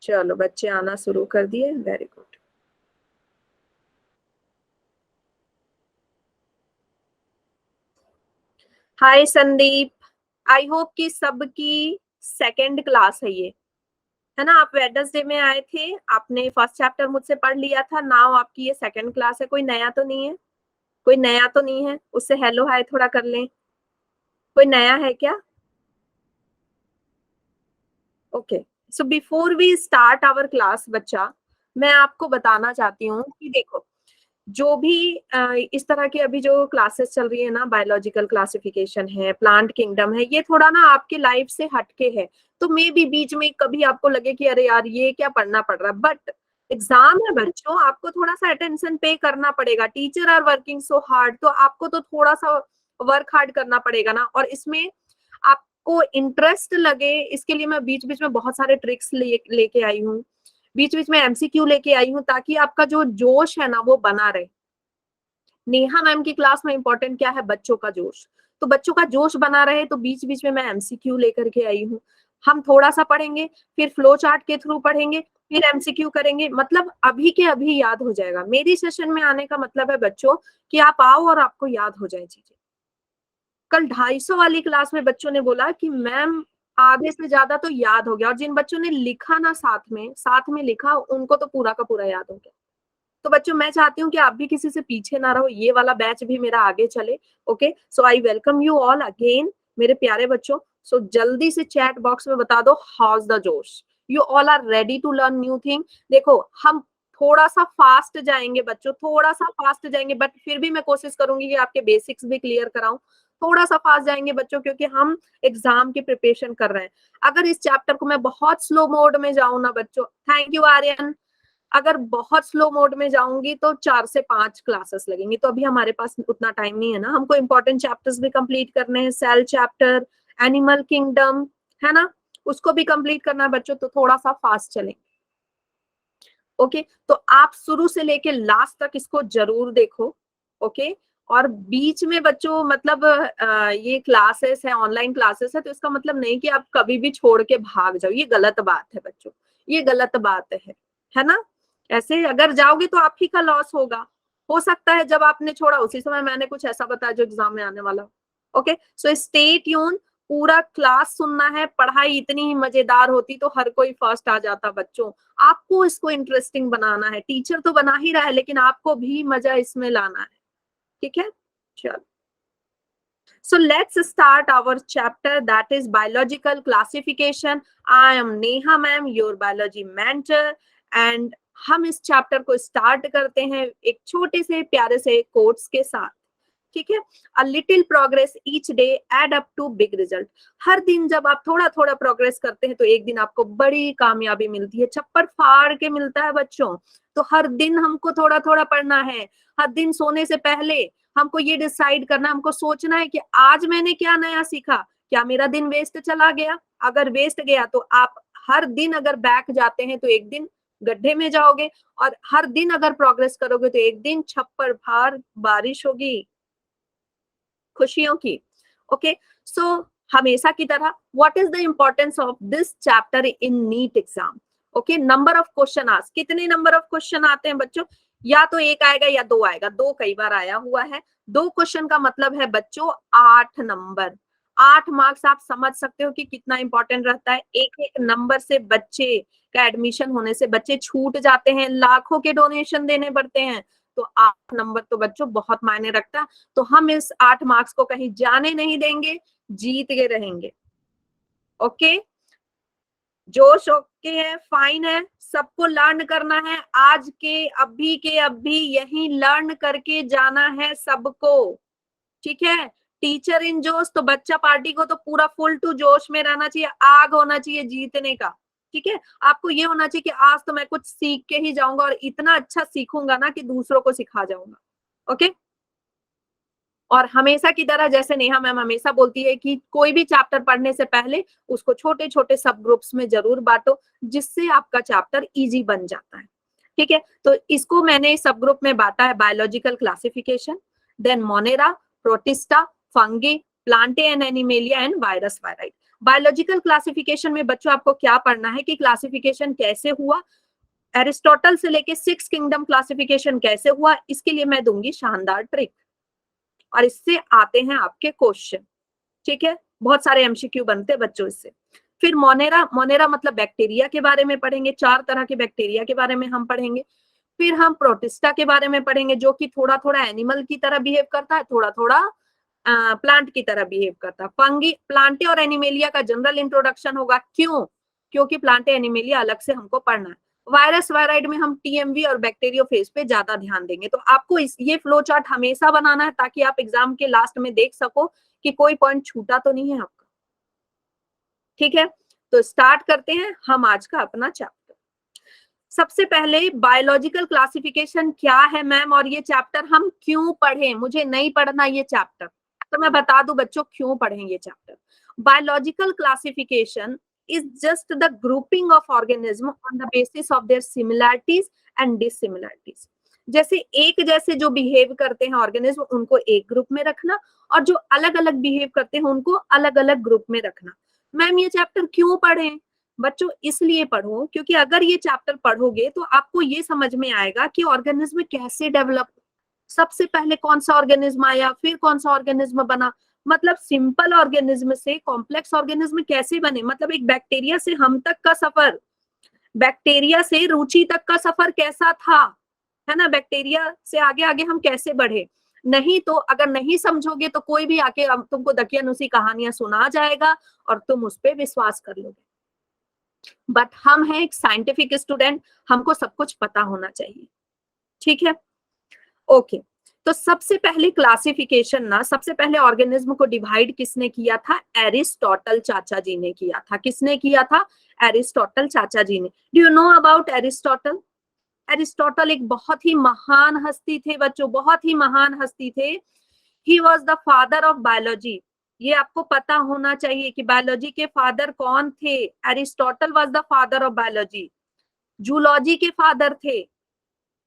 चलो बच्चे आना शुरू कर दिए, very good. Hi Sandeep, I hope कि सबकी सेकंड क्लास है ये, है ना। आप वेडनेसडे में आए थे, आपने फर्स्ट चैप्टर मुझसे पढ़ लिया था, नाउ आपकी ये सेकंड क्लास है। कोई नया तो नहीं है? कोई नया तो नहीं है? उससे हेलो हाय थोड़ा कर लें। कोई नया है क्या? Okay, so before we start our class बच्चा, मैं आपको बताना चाहती हूँ कि देखो, जो भी इस तरह की अभी जो क्लासेस चल रही है ना, बायोलॉजिकल क्लासिफिकेशन है, प्लांट किंगडम है, ये थोड़ा ना आपके लाइफ से हटके है। तो मे भी बीच में कभी आपको लगे कि अरे यार ये क्या पढ़ना पड़ रहा है, बट एग्जाम है बच्चों, आपको थोड़ा सा अटेंशन पे करना पड़ेगा। Teacher are working so hard, तो आपको तो थोड़ा सा वर्क हार्ड करना पड़ेगा ना। और इसमें आपको इंटरेस्ट लगे, इसके लिए मैं बीच बीच में बहुत सारे ट्रिक्स लेके आई हूँ, बीच बीच में एमसीक्यू लेके आई हूँ, ताकि आपका जो जोश है ना वो बना रहे। नेहा मैम की क्लास में इंपॉर्टेंट क्या है? बच्चों का जोश। तो बच्चों का जोश बना रहे, तो बीच बीच में मैं एमसीक्यू लेकर के आई हूँ। हम थोड़ा सा पढ़ेंगे, फिर फ्लो चार्ट के थ्रू पढ़ेंगे, फिर एमसीक्यू करेंगे, मतलब अभी के अभी याद हो जाएगा। मेरी सेशन में आने का मतलब है बच्चों कि आप आओ और आपको याद हो जाए चीजें। कल 250 वाली क्लास में बच्चों ने बोला कि मैम आधे से ज्यादा तो याद हो गया, और जिन बच्चों ने लिखा ना साथ में लिखा, उनको तो पूरा का पूरा याद हो गया। तो बच्चों मैं चाहती हूँ कि आप भी किसी से पीछे ना रहो, ये वाला बैच भी मेरा आगे चले। Okay, so I welcome you all again मेरे प्यारे बच्चों। सो जल्दी से चैट बॉक्स में बता दो हाउस द जोश, you all are ready to learn new thing. देखो हम थोड़ा सा फास्ट जाएंगे बच्चों, थोड़ा सा फास्ट जाएंगे, बट फिर भी मैं कोशिश करूंगी कि आपके बेसिक्स भी क्लियर कराऊं। थोड़ा सा फास्ट जाएंगे बच्चों, क्योंकि हम एग्जाम की प्रिपरेशन कर रहे हैं। अगर इस चैप्टर को मैं बहुत स्लो मोड में जाऊं ना बच्चों, थैंक यू आर्यन, अगर बहुत स्लो मोड में जाऊंगी तो 4 से 5 क्लासेस लगेंगी। तो अभी हमारे पास उतना टाइम नहीं है ना, हमको इंपॉर्टेंट चैप्टर्स भी कंप्लीट करने हैं। सेल चैप्टर, एनिमल किंगडम, है ना, उसको भी कंप्लीट करना है बच्चों, तो थोड़ा सा फास्ट चलें। ओके, तो आप शुरू से लेके लास्ट तक इसको जरूर देखो। ओके, और बीच में बच्चों मतलब ये क्लासेस है, ऑनलाइन क्लासेस है, तो इसका मतलब नहीं कि आप कभी भी छोड़ के भाग जाओ, ये गलत बात है बच्चों, ये गलत बात है ना। ऐसे अगर जाओगे तो आप ही का लॉस होगा। हो सकता है जब आपने छोड़ा उसी समय मैंने कुछ ऐसा बताया जो एग्जाम में आने वाला। ओके, सो स्टे ट्यून, पूरा क्लास सुनना है। पढ़ाई इतनी ही मजेदार होती तो हर कोई फर्स्ट आ जाता बच्चों। आपको इसको इंटरेस्टिंग बनाना है, टीचर तो बना ही रहा है, लेकिन आपको भी मजा इसमें लाना है। ठीक है, चलो। So let's start our chapter, that is biological classification. I am Neha ma'am, your biology mentor, and हम इस चैप्टर को स्टार्ट करते हैं एक छोटे से प्यारे से कोट्स के साथ। ठीक है, a little progress each day add up to big result. हर दिन जब आप थोड़ा थोड़ा प्रोग्रेस करते हैं तो एक दिन आपको बड़ी कामयाबी मिलती है, छप्पर फाड़ के मिलता है बच्चों। तो हर दिन हमको थोड़ा थोड़ा पढ़ना है। हर दिन सोने से पहले हमको ये डिसाइड करना, हमको सोचना है कि आज मैंने क्या नया सीखा, क्या मेरा दिन वेस्ट चला गया। अगर वेस्ट गया तो आप हर दिन अगर बैक जाते हैं तो एक दिन गड्ढे में जाओगे, और हर दिन अगर प्रोग्रेस करोगे तो एक दिन छप्पर फाड़ बारिश होगी खुशियों की। ओके, सो हमेशा की तरह what is the importance of this chapter in NEET exam. Okay, number of question ask, कितने नंबर ऑफ क्वेश्चन आते हैं बच्चों? या तो एक आएगा या दो आएगा, दो कई बार आया हुआ है। 2 क्वेश्चन का मतलब है बच्चों 8 नंबर, 8 मार्क्स। आप समझ सकते हो कि कितना इंपॉर्टेंट रहता है। एक एक नंबर से बच्चे का एडमिशन होने से बच्चे छूट जाते हैं, लाखों के डोनेशन देने पड़ते हैं। तो 8 नंबर तो बच्चों बहुत मायने रखता है। तो हम इस 8 मार्क्स को कहीं जाने नहीं देंगे, जीत के रहेंगे। ओके, जोश ओके है, फाइन है, सबको लर्न करना है। आज के अभी यही लर्न करके जाना है सबको। ठीक है, टीचर इन जोश, तो बच्चा पार्टी को तो पूरा फुल टू जोश में रहना चाहिए, आग होना चाहिए जीतने का। ठीक है, आपको ये होना चाहिए कि आज तो मैं कुछ सीख के ही जाऊंगा, और इतना अच्छा सीखूंगा ना कि दूसरों को सिखा जाऊंगा। ओके, और हमेशा की तरह जैसे नेहा मैम हमेशा बोलती है कि कोई भी चैप्टर पढ़ने से पहले उसको छोटे छोटे सब ग्रुप्स में जरूर बांटो, जिससे आपका चैप्टर इजी बन जाता है। ठीक है, तो इसको मैंने सब ग्रुप में बांटा है, biological classification, then Monera, Protista, Fungi, Plantae and Animalia and virus viroid. Biological classification में बच्चों आपको क्या पढ़ना है कि क्लासिफिकेशन कैसे हुआ, एरिस्टोटल से लेके 6 किंगडम क्लासिफिकेशन कैसे हुआ, इसके लिए मैं दूंगी शानदार ट्रिक और इससे आते हैं आपके क्वेश्चन। ठीक है, बहुत सारे एमसीक्यू बनते हैं बच्चों इससे। फिर मोनेरा, मोनेरा मतलब बैक्टीरिया के बारे में पढ़ेंगे, 4 तरह के बैक्टीरिया के बारे में हम पढ़ेंगे। फिर हम प्रोटिस्टा के बारे में पढ़ेंगे जो कि थोड़ा थोड़ा एनिमल की तरह बिहेव करता है, थोड़ा थोड़ा प्लांट की तरह बिहेव करता है। फंगी, प्लांटे और एनिमेलिया का जनरल इंट्रोडक्शन होगा। क्यों? क्योंकि प्लांटे एनिमेलिया अलग से हमको पढ़ना है। वायरस वायराइड में हम टीएमवी और बैक्टीरियोफेज पे ज्यादा ध्यान देंगे। तो आपको ये फ्लो चार्ट हमेशा बनाना है ताकि आप एग्जाम के लास्ट में देख सको कि कोई पॉइंट छूटा तो नहीं है आपका। ठीक है, तो स्टार्ट करते हैं हम आज का अपना चैप्टर। सबसे पहले बायोलॉजिकल क्लासिफिकेशन क्या है मैम, और ये चैप्टर हम क्यों पढ़ें, मुझे नहीं पढ़ना ये चैप्टर, तो मैं बता दूं बच्चों क्यों पढ़ें ये chapter. Biological classification is just the grouping of organism on the basis of their similarities and dissimilarities। जैसे एक जैसे जो बिहेव करते हैं ऑर्गेनिज्म उनको एक ग्रुप में रखना, और जो अलग अलग बिहेव करते हैं उनको अलग अलग ग्रुप में रखना। मैम ये चैप्टर क्यों पढ़ें बच्चों? इसलिए पढ़ो क्योंकि अगर ये चैप्टर पढ़ोगे तो आपको ये समझ में आएगा कि ऑर्गेनिज्म कैसे डेवलप, सबसे पहले कौन सा ऑर्गेनिज्म आया, फिर कौन सा ऑर्गेनिज्म बना, मतलब सिंपल ऑर्गेनिज्म से कॉम्प्लेक्स ऑर्गेनिज्म कैसे बने, मतलब एक बैक्टीरिया से हम तक का सफर, बैक्टीरिया से रुचि तक का सफर कैसा था, है ना, बैक्टीरिया से आगे आगे हम कैसे बढ़े। नहीं तो अगर नहीं समझोगे तो कोई भी आके तुमको दकियानुसी कहानियां सुना जाएगा और तुम उस पर विश्वास कर लोगे। बट हम हैं एक साइंटिफिक स्टूडेंट, हमको सब कुछ पता होना चाहिए। ठीक है, ओके। तो सबसे पहले क्लासिफिकेशन ना, सबसे पहले ऑर्गेनिज्म को डिवाइड किसने किया था? एरिस्टोटल चाचा जी ने किया था। किसने किया था? एरिस्टोटल चाचा जी ने। Do you know about Aristotle? Aristotle एक बहुत ही महान हस्ती थे बच्चों, बहुत ही महान हस्ती थे। He was the father of biology. ये आपको पता होना चाहिए कि बायोलॉजी के फादर कौन थे। Aristotle was the father of biology. Zoology के फादर थे,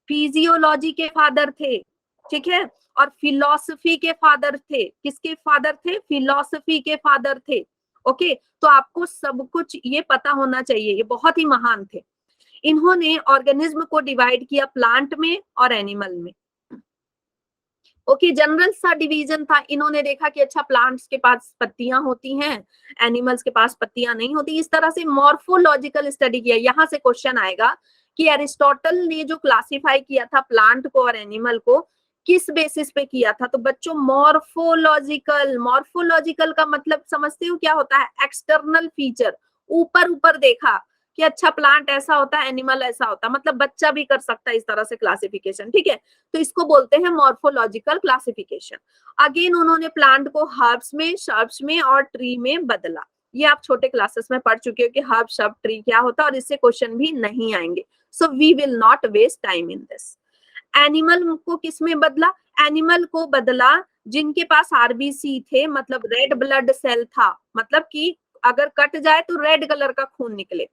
फिजियोलॉजी के फादर थे, ठीक है, और फिलॉसफी के फादर थे। किसके फादर थे? फिलॉसफी के फादर थे। ओके, तो आपको सब कुछ ये पता होना चाहिए, ये बहुत ही महान थे। इन्होंने ऑर्गेनिज्म को डिवाइड किया प्लांट में और एनिमल में। ओके, जनरल सा डिवीजन था। इन्होंने देखा कि अच्छा प्लांट्स के पास पत्तियां होती हैं, एनिमल्स के पास पत्तियां नहीं होती, इस तरह से मॉर्फोलॉजिकल स्टडी किया। यहां से क्वेश्चन आएगा कि एरिस्टोटल ने जो क्लासिफाई किया था प्लांट को और एनिमल को किस बेसिस पे किया था? तो बच्चों मॉर्फोलॉजिकल, मॉर्फोलॉजिकल का मतलब समझते हो क्या होता है? एक्सटर्नल फीचर, ऊपर ऊपर देखा कि अच्छा प्लांट ऐसा होता है, एनिमल ऐसा होता है, मतलब बच्चा भी कर सकता है इस तरह से क्लासिफिकेशन। ठीक है, तो इसको बोलते हैं मॉर्फोलॉजिकल क्लासिफिकेशन। अगेन उन्होंने प्लांट को हर्ब्स में, शर्ब्स में और ट्री में बदला। ये आप छोटे क्लासेस में पढ़ चुके हो कि हर्ब, शर्ब, ट्री क्या होता है, और इससे क्वेश्चन भी नहीं आएंगे। So we will not waste time in this. Animal को किस में बदला? एनिमल को बदला जिनके पास आरबीसी थे, मतलब रेड ब्लड सेल था, मतलब कि अगर कट जाए तो रेड कलर का खून निकले,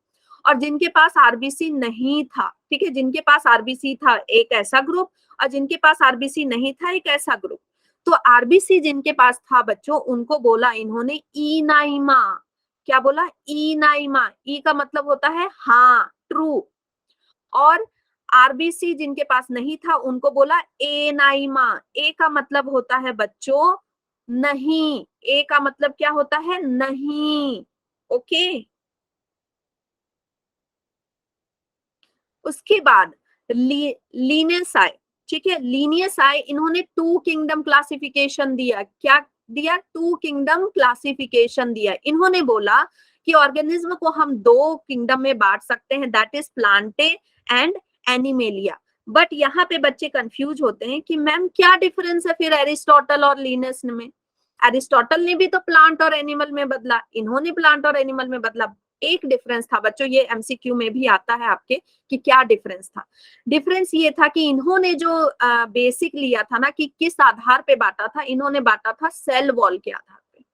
और जिनके पास आरबीसी नहीं था, ठीक है, जिनके पास आरबीसी था एक ऐसा ग्रुप, और जिनके पास आरबीसी नहीं था एक ऐसा ग्रुप। तो आरबीसी जिनके पास था बच्चों उनको बोला इन्होंने इनाइमा। क्या बोला? इनाइमा। ई का मतलब होता है हाँ, ट्रू। और आरबीसी जिनके पास नहीं था उनको बोला एनाइमा। ए का मतलब होता है बच्चों नहीं, ए का मतलब क्या होता है? नहीं। ओके, उसके बाद लीनियस आए, ठीक है, लीनियस आए, इन्होंने 2 किंगडम क्लासिफिकेशन दिया। क्या दिया? 2 किंगडम क्लासिफिकेशन दिया। इन्होंने बोला कि ऑर्गेनिज्म को हम 2 किंगडम में बांट सकते हैं, that is Plantae and animalia. But यहाँ पे बच्चे कंफ्यूज होते हैं कि मैम क्या डिफरेंस है फिर एरिस्टोटल और लीनियस में? एरिस्टोटल ने भी तो प्लांट और एनिमल में बदला, इन्होंने प्लांट और एनिमल में बदला। एक डिफरेंस था बच्चों, ये एमसीक्यू में भी आता है आपके कि क्या डिफरेंस था। डिफरेंस ये था कि इन्होंने जो बेसिक लिया था ना कि किस आधार पे बांटा था, इन्होंने बांटा था सेल वॉल के आधार पे।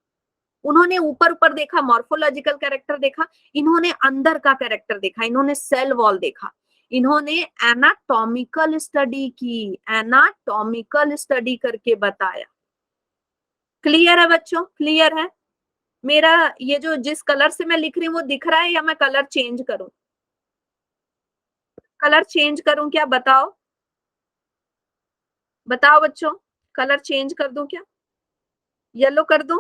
उन्होंने ऊपर ऊपर देखा, मॉर्फोलॉजिकल कैरेक्टर देखा, इन्होंने अंदर का कैरेक्टर देखा, इन्होंने सेल वॉल देखा, इन्होंने एनाटॉमिकल स्टडी की, एनाटॉमिकल स्टडी करके बताया। क्लियर है बच्चों? क्लियर है? मेरा ये जो जिस कलर से मैं लिख रही हूँ वो दिख रहा है या मैं कलर चेंज करूं? कलर चेंज करूं क्या? बताओ, बताओ बच्चों, कलर चेंज कर दूं क्या? येलो कर दूं?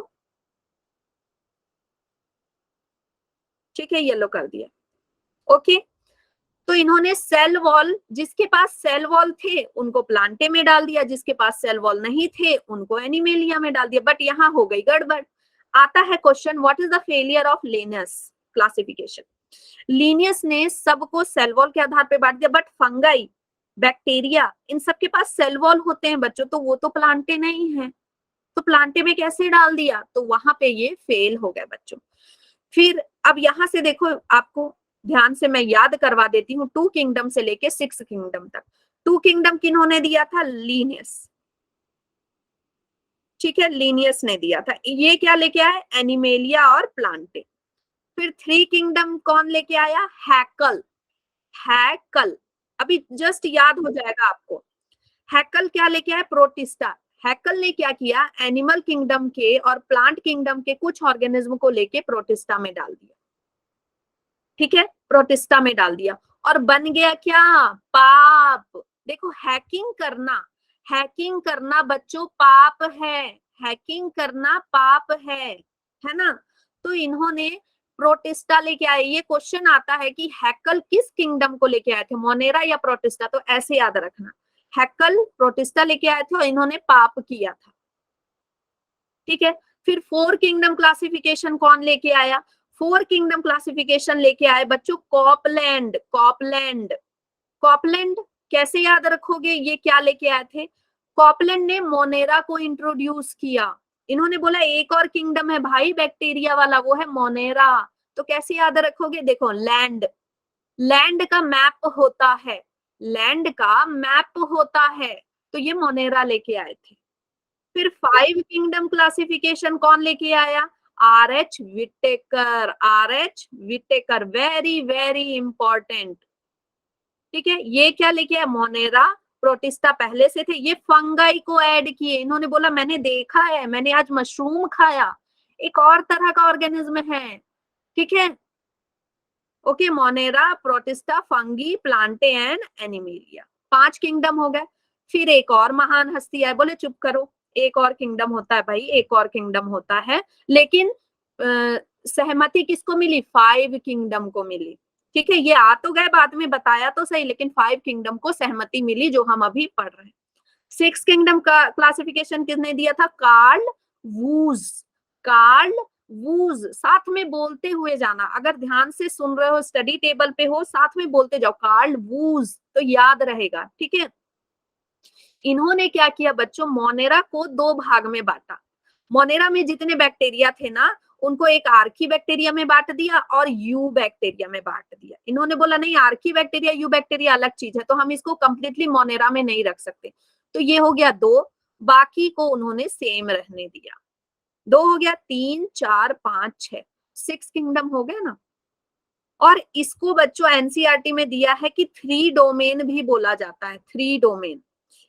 ठीक है, येलो कर दिया। ओके, तो इन्होंने सेल वॉल, जिसके पास सेल वॉल थे उनको प्लांटे में डाल दिया, जिसके पास सेल वॉल नहीं थे उनको एनिमेलिया में डाल दिया। बट यहाँ हो गई गड़बड़। आता है question, what is the failure of Linnaeus classification? Linnaeus ने सबको सेल वॉल के आधार पे बांट दिया, बट फंगाई, बैक्टीरिया, इन सबके पास सेल वॉल होते हैं बच्चों, तो वो तो प्लांटे नहीं है, तो प्लांटे में कैसे डाल दिया? तो वहां पे ये फेल हो गए बच्चों। फिर अब यहां से देखो, आपको ध्यान से मैं याद करवा देती हूँ, 2 किंगडम से लेके 6 किंगडम तक। 2 किंगडम किन्होंने दिया था? लीनियस। ठीक है, लीनियस ने दिया था। ये क्या लेके आए? एनिमेलिया और प्लांटे। फिर 3 किंगडम कौन लेके आया? हैकल। हैकल, अभी जस्ट याद हो जाएगा आपको। हैकल क्या लेके आया? प्रोटिस्टा। हैकल ने क्या किया? एनिमल किंगडम के और प्लांट किंगडम के कुछ ऑर्गेनिज्म को लेके प्रोटिस्टा में डाल दिया। ठीक है, प्रोटिस्टा में डाल दिया और बन गया क्या? पाप। देखो, हैकिंग करना, हैकिंग करना बच्चों पाप है, हैकिंग करना पाप है ना? तो इन्होंने प्रोटिस्टा लेके आए। ये क्वेश्चन आता है कि हैकल किस किंगडम को लेके आए थे, मोनेरा या प्रोटिस्टा? तो ऐसे याद रखना, हैकल प्रोटिस्टा लेके आए थे और इन्होंने पाप किया था। ठीक है, फिर 4 किंगडम क्लासिफिकेशन कौन लेके आया? 4 किंगडम क्लासिफिकेशन लेके आए बच्चों कॉपलैंड। कॉपलैंड, कॉपलैंड कैसे याद रखोगे? ये क्या लेके आए थे? कॉपलैंड ने मोनेरा को इंट्रोड्यूस किया। इन्होंने बोला एक और किंगडम है भाई बैक्टीरिया वाला, वो है मोनेरा। तो कैसे याद रखोगे? देखो, लैंड, लैंड का मैप होता है, लैंड का मैप होता है, तो ये मोनेरा लेके आए थे। फिर 5 किंगडम क्लासिफिकेशन कौन लेके आया? R H Whittaker. R H Whittaker, very very important. ठीक है, ये क्या लेके आया? मोनेरा, प्रोटिस्टा पहले से थे, ये फंगाई को ऐड किए। इन्होंने बोला मैंने देखा है, मैंने आज मशरूम खाया, एक और तरह का ऑर्गेनिज्म है। ठीक है, okay, Monera, Protista, Fungi, Plantae and animalia. 5 kingdom हो गए। फिर एक और महान हस्ती है, बोले चुप करो, एक और किंगडम होता है भाई, एक और किंगडम होता है, लेकिन सहमति किसको मिली? 5 किंगडम को मिली। ठीक है, ये आ तो गए बाद में, बताया तो सही, लेकिन 5 किंगडम को सहमति मिली, जो हम अभी पढ़ रहे हैं। 6 किंगडम का क्लासिफिकेशन किसने दिया था? Karl whose. कार्ल वूज, साथ में बोलते हुए जाना, अगर ध्यान से सुन रहे हो, स्टडी टेबल पे हो, साथ में बोलते जाओ, कार्ल वूज, तो याद रहेगा। ठीक है, इन्होंने क्या किया बच्चों? मोनेरा को 2 भाग में बांटा। मोनेरा में जितने बैक्टीरिया थे ना, उनको एक आर्की बैक्टीरिया में बांट दिया और यू बैक्टीरिया में बांट दिया। इन्होंने बोला नहीं, आर्की बैक्टीरिया यू बैक्टीरिया अलग चीज है, तो हम इसको कंप्लीटली मोनेरा में नहीं रख सकते। तो ये हो गया 2, बाकी को उन्होंने सेम रहने दिया। 2 हो गया, 3 4 5 6, 6 किंगडम हो गया ना। और इसको बच्चों एनसीईआरटी में दिया है कि 3 डोमेन भी बोला जाता है, 3 डोमेन।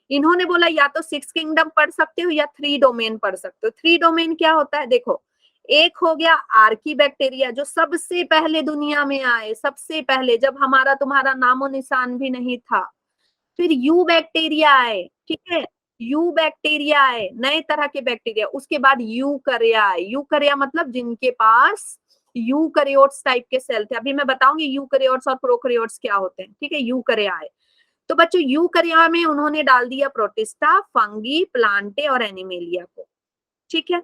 इन्होंने बोला या तो 6 किंगडम पढ़ सकते हो या 3 डोमेन पढ़ सकते हो। 3 डोमेन क्या होता है? देखो, एक हो गया आर्की बैक्टीरिया, जो सबसे पहले दुनिया में आए, सबसे पहले, जब हमारा तुम्हारा नामो निशान भी नहीं था। फिर यू बैक्टीरिया आए, ठीक है, यू बैक्टीरिया आए, नए तरह के बैक्टीरिया। उसके बाद यूकरिया आए। यूकरिया मतलब जिनके पास यूकरियोट्स टाइप के सेल थे। अभी मैं बताऊंगी यूकरियोट्स और प्रोकरियोट्स क्या होते हैं। ठीक है, यूकरिया आए। तो बच्चों यूकरिया में उन्होंने डाल दिया प्रोटिस्टा, फंगी, प्लांटे और एनिमेलिया को। ठीक है,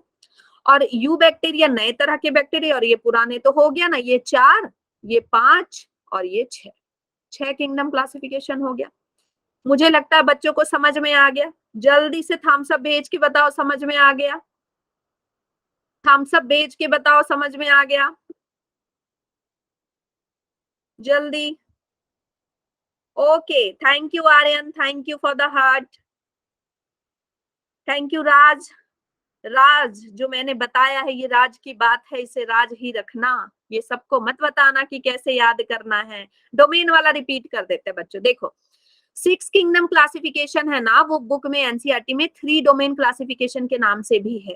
और यू बैक्टीरिया नए तरह के बैक्टीरिया, और ये पुराने। तो हो गया ना, ये 4, ये 5 और ये 6, 6 किंगडम क्लासिफिकेशन हो गया। मुझे लगता है बच्चों को समझ में आ गया। जल्दी से थम्स अप भेज के बताओ समझ में आ गया। थम्स अप भेज के बताओ समझ में आ गया, जल्दी। Okay, thank you Aryan, thank you for the heart, thank you Raj. Raj जो मैंने बताया है, ये राज की बात है, इसे राज ही रखना। ये सबको मत बताना कि कैसे याद करना है। डोमेन वाला रिपीट कर देते हैं बच्चों। देखो, 6 किंगडम क्लासिफिकेशन है ना, वो बुक में एनसीईआरटी में 3 डोमेन क्लासिफिकेशन के नाम से भी है।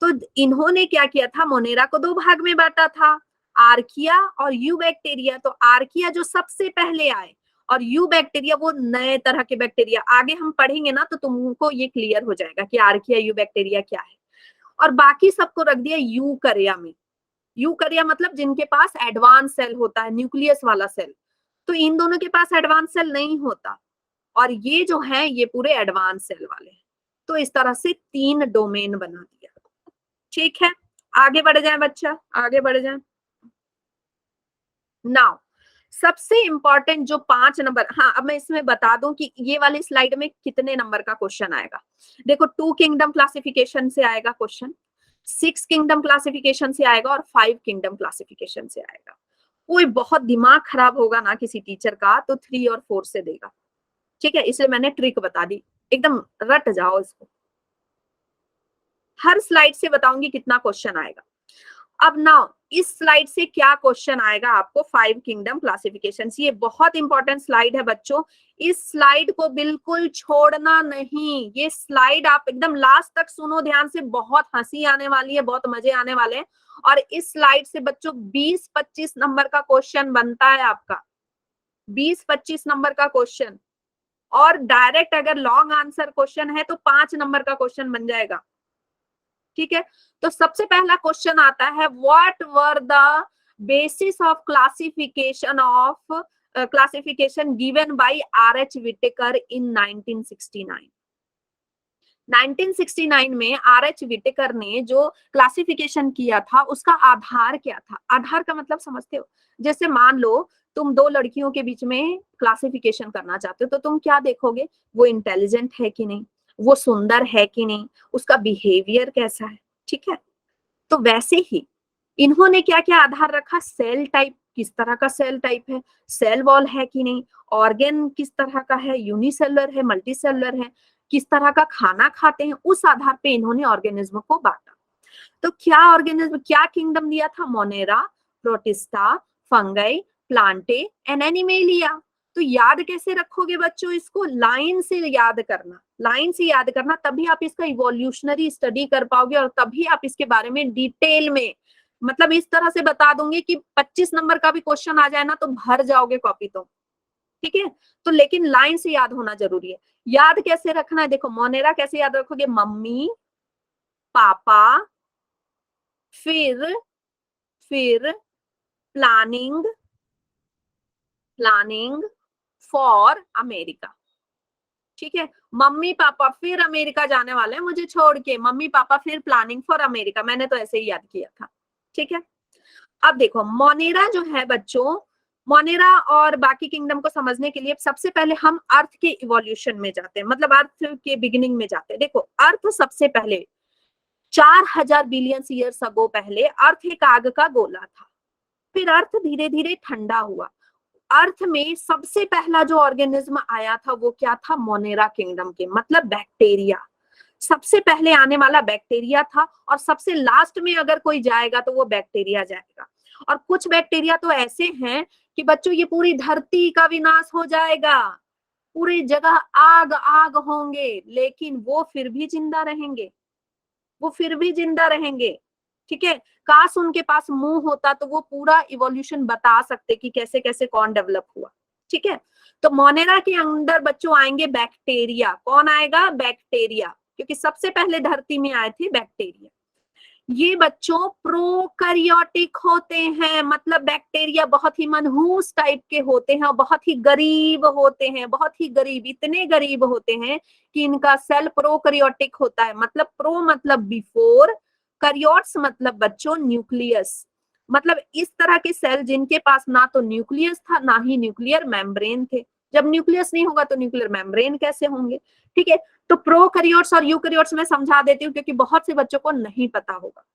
तो इन्होंने क्या किया था, मोनेरा को दो भाग में बांटा था, आर्किया और यू बैक्टीरिया। तो आर्किया जो सबसे पहले आए और यू बैक्टीरिया वो नए तरह के बैक्टीरिया। आगे हम पढ़ेंगे ना तो तुमको ये क्लियर हो जाएगा कि आर्किया यू बैक्टीरिया क्या है। और बाकी सबको रख दिया यूकरिया में। यूकरिया मतलब जिनके पास एडवांस सेल होता है, न्यूक्लियस वाला सेल। तो इन दोनों के पास एडवांस सेल नहीं होता, और ये जो है ये पूरे एडवांस सेल वाले हैं। तो इस तरह से 3 डोमेन बना दिया। ठीक है, आगे बढ़ जाए बच्चा, आगे बढ़ जाए। नाउ सबसे इंपॉर्टेंट जो 5 नंबर, हाँ अब मैं इसमें बता दूं कि ये वाली स्लाइड में कितने नंबर का क्वेश्चन आएगा। देखो 2 किंगडम क्लासिफिकेशन से आएगा क्वेश्चन, 6 किंगडम क्लासिफिकेशन से आएगा और 5 किंगडम क्लासिफिकेशन से आएगा। कोई बहुत दिमाग खराब होगा ना किसी टीचर का तो 3 और 4 से देगा। ठीक है, इसलिए मैंने ट्रिक बता दी, एकदम रट जाओ इसको। हर स्लाइड से बताऊंगी कितना क्वेश्चन आएगा। अब नाउ इस स्लाइड से क्या क्वेश्चन आएगा आपको, 5 किंगडम क्लासिफिकेशन। ये बहुत इंपॉर्टेंट स्लाइड है बच्चों, इस स्लाइड को बिल्कुल छोड़ना नहीं। ये स्लाइड आप एकदम लास्ट तक सुनो ध्यान से, बहुत हंसी आने वाली है, बहुत मजे आने वाले हैं। और इस स्लाइड से बच्चों 20-25 नंबर का क्वेश्चन बनता है आपका, 20-25 नंबर का क्वेश्चन। और डायरेक्ट अगर लॉन्ग आंसर क्वेश्चन है तो 5 नंबर का क्वेश्चन बन जाएगा। ठीक है, तो सबसे पहला क्वेश्चन आता है, what were the basis of classification given by R H. Whittaker in 1969। 1969 में आर.एच. विटेकर ने जो क्लासिफिकेशन किया था उसका आधार क्या था। आधार का मतलब समझते हो, जैसे मान लो तुम 2 लड़कियों के बीच में क्लासिफिकेशन करना चाहते हो तो तुम क्या देखोगे, वो इंटेलिजेंट है कि नहीं, वो सुंदर है कि नहीं, उसका बिहेवियर कैसा है। ठीक है, तो वैसे ही इन्होंने क्या क्या आधार रखा, सेल टाइप, किस तरह का सेल टाइप है, सेल वॉल है कि नहीं, ऑर्गेन किस तरह का है, यूनिसेलुलर है, मल्टीसेलुलर है, किस तरह का खाना खाते हैं, उस आधार पे इन्होंने ऑर्गेनिज्म को बांटा। तो क्या ऑर्गेनिज्म, क्या किंगडम दिया था, Monera, protista, fungi, Plantae and animalia. तो याद कैसे रखोगे बच्चों, इसको लाइन से याद करना, लाइन से याद करना, तभी आप इसका इवोल्यूशनरी स्टडी कर पाओगे और तभी आप इसके बारे में डिटेल में, मतलब इस तरह से बता दूंगी कि 25 नंबर का भी क्वेश्चन आ जाए ना तो भर जाओगे कॉपी तो। ठीक है, तो लेकिन लाइन से याद होना जरूरी है। याद कैसे रखना है, देखो मोनेरा कैसे याद रखोगे, मम्मी पापा, फिर प्लानिंग फॉर अमेरिका। ठीक है, मम्मी पापा फिर अमेरिका जाने वाले हैं मुझे छोड़ के, मम्मी पापा फिर प्लानिंग फॉर अमेरिका, मैंने तो ऐसे ही याद किया था। ठीक है, अब देखो मोनेरा जो है बच्चों, मोनेरा और बाकी किंगडम को समझने के लिए सबसे पहले हम अर्थ के इवोल्यूशन में जाते हैं, मतलब अर्थ के बिगिनिंग में जाते हैं। देखो अर्थ सबसे पहले 4000 बिलियन ईयर्स अगो पहले अर्थ एक आग का गोला था, फिर अर्थ धीरे धीरे ठंडा हुआ। अर्थ में सबसे पहला जो ऑर्गेनिज्म आया था वो क्या था, मोनेरा किंगडम के, मतलब बैक्टीरिया। सबसे पहले आने वाला बैक्टीरिया था, और सबसे लास्ट में अगर कोई जाएगा तो वो बैक्टीरिया जाएगा। और कुछ बैक्टीरिया तो ऐसे हैं कि बच्चों ये पूरी धरती का विनाश हो जाएगा, पूरी जगह आग आग होंगे, लेकिन वो फिर भी जिंदा रहेंगे, वो फिर भी जिंदा रहेंगे। ठीक है, काश उनके पास मुंह होता तो वो पूरा इवोल्यूशन बता सकते कि कैसे कैसे कौन डेवलप हुआ। ठीक है, तो मोनेरा के अंदर बच्चों आएंगे बैक्टीरिया। कौन आएगा, बैक्टीरिया, क्योंकि सबसे पहले धरती में आए थे बैक्टीरिया। ये बच्चों प्रोकैरियोटिक होते हैं, मतलब बैक्टीरिया बहुत ही मनहूस टाइप के होते हैं और बहुत ही गरीब होते हैं, बहुत ही गरीब, इतने गरीब होते हैं कि इनका सेल प्रोकैरियोटिक होता है। मतलब प्रो मतलब बिफोर, कैरियोट्स मतलब बच्चों न्यूक्लियस, मतलब इस तरह के सेल जिनके पास ना तो न्यूक्लियस था ना ही न्यूक्लियर मेम्ब्रेन थे। जब न्यूक्लियस नहीं होगा तो न्यूक्लियर मेम्ब्रेन कैसे होंगे। ठीक है, तो प्रोकैरियोट्स और यूकैरियोट्स में समझा देती हूँ क्योंकि बहुत से बच्चों को नहीं पता होगा।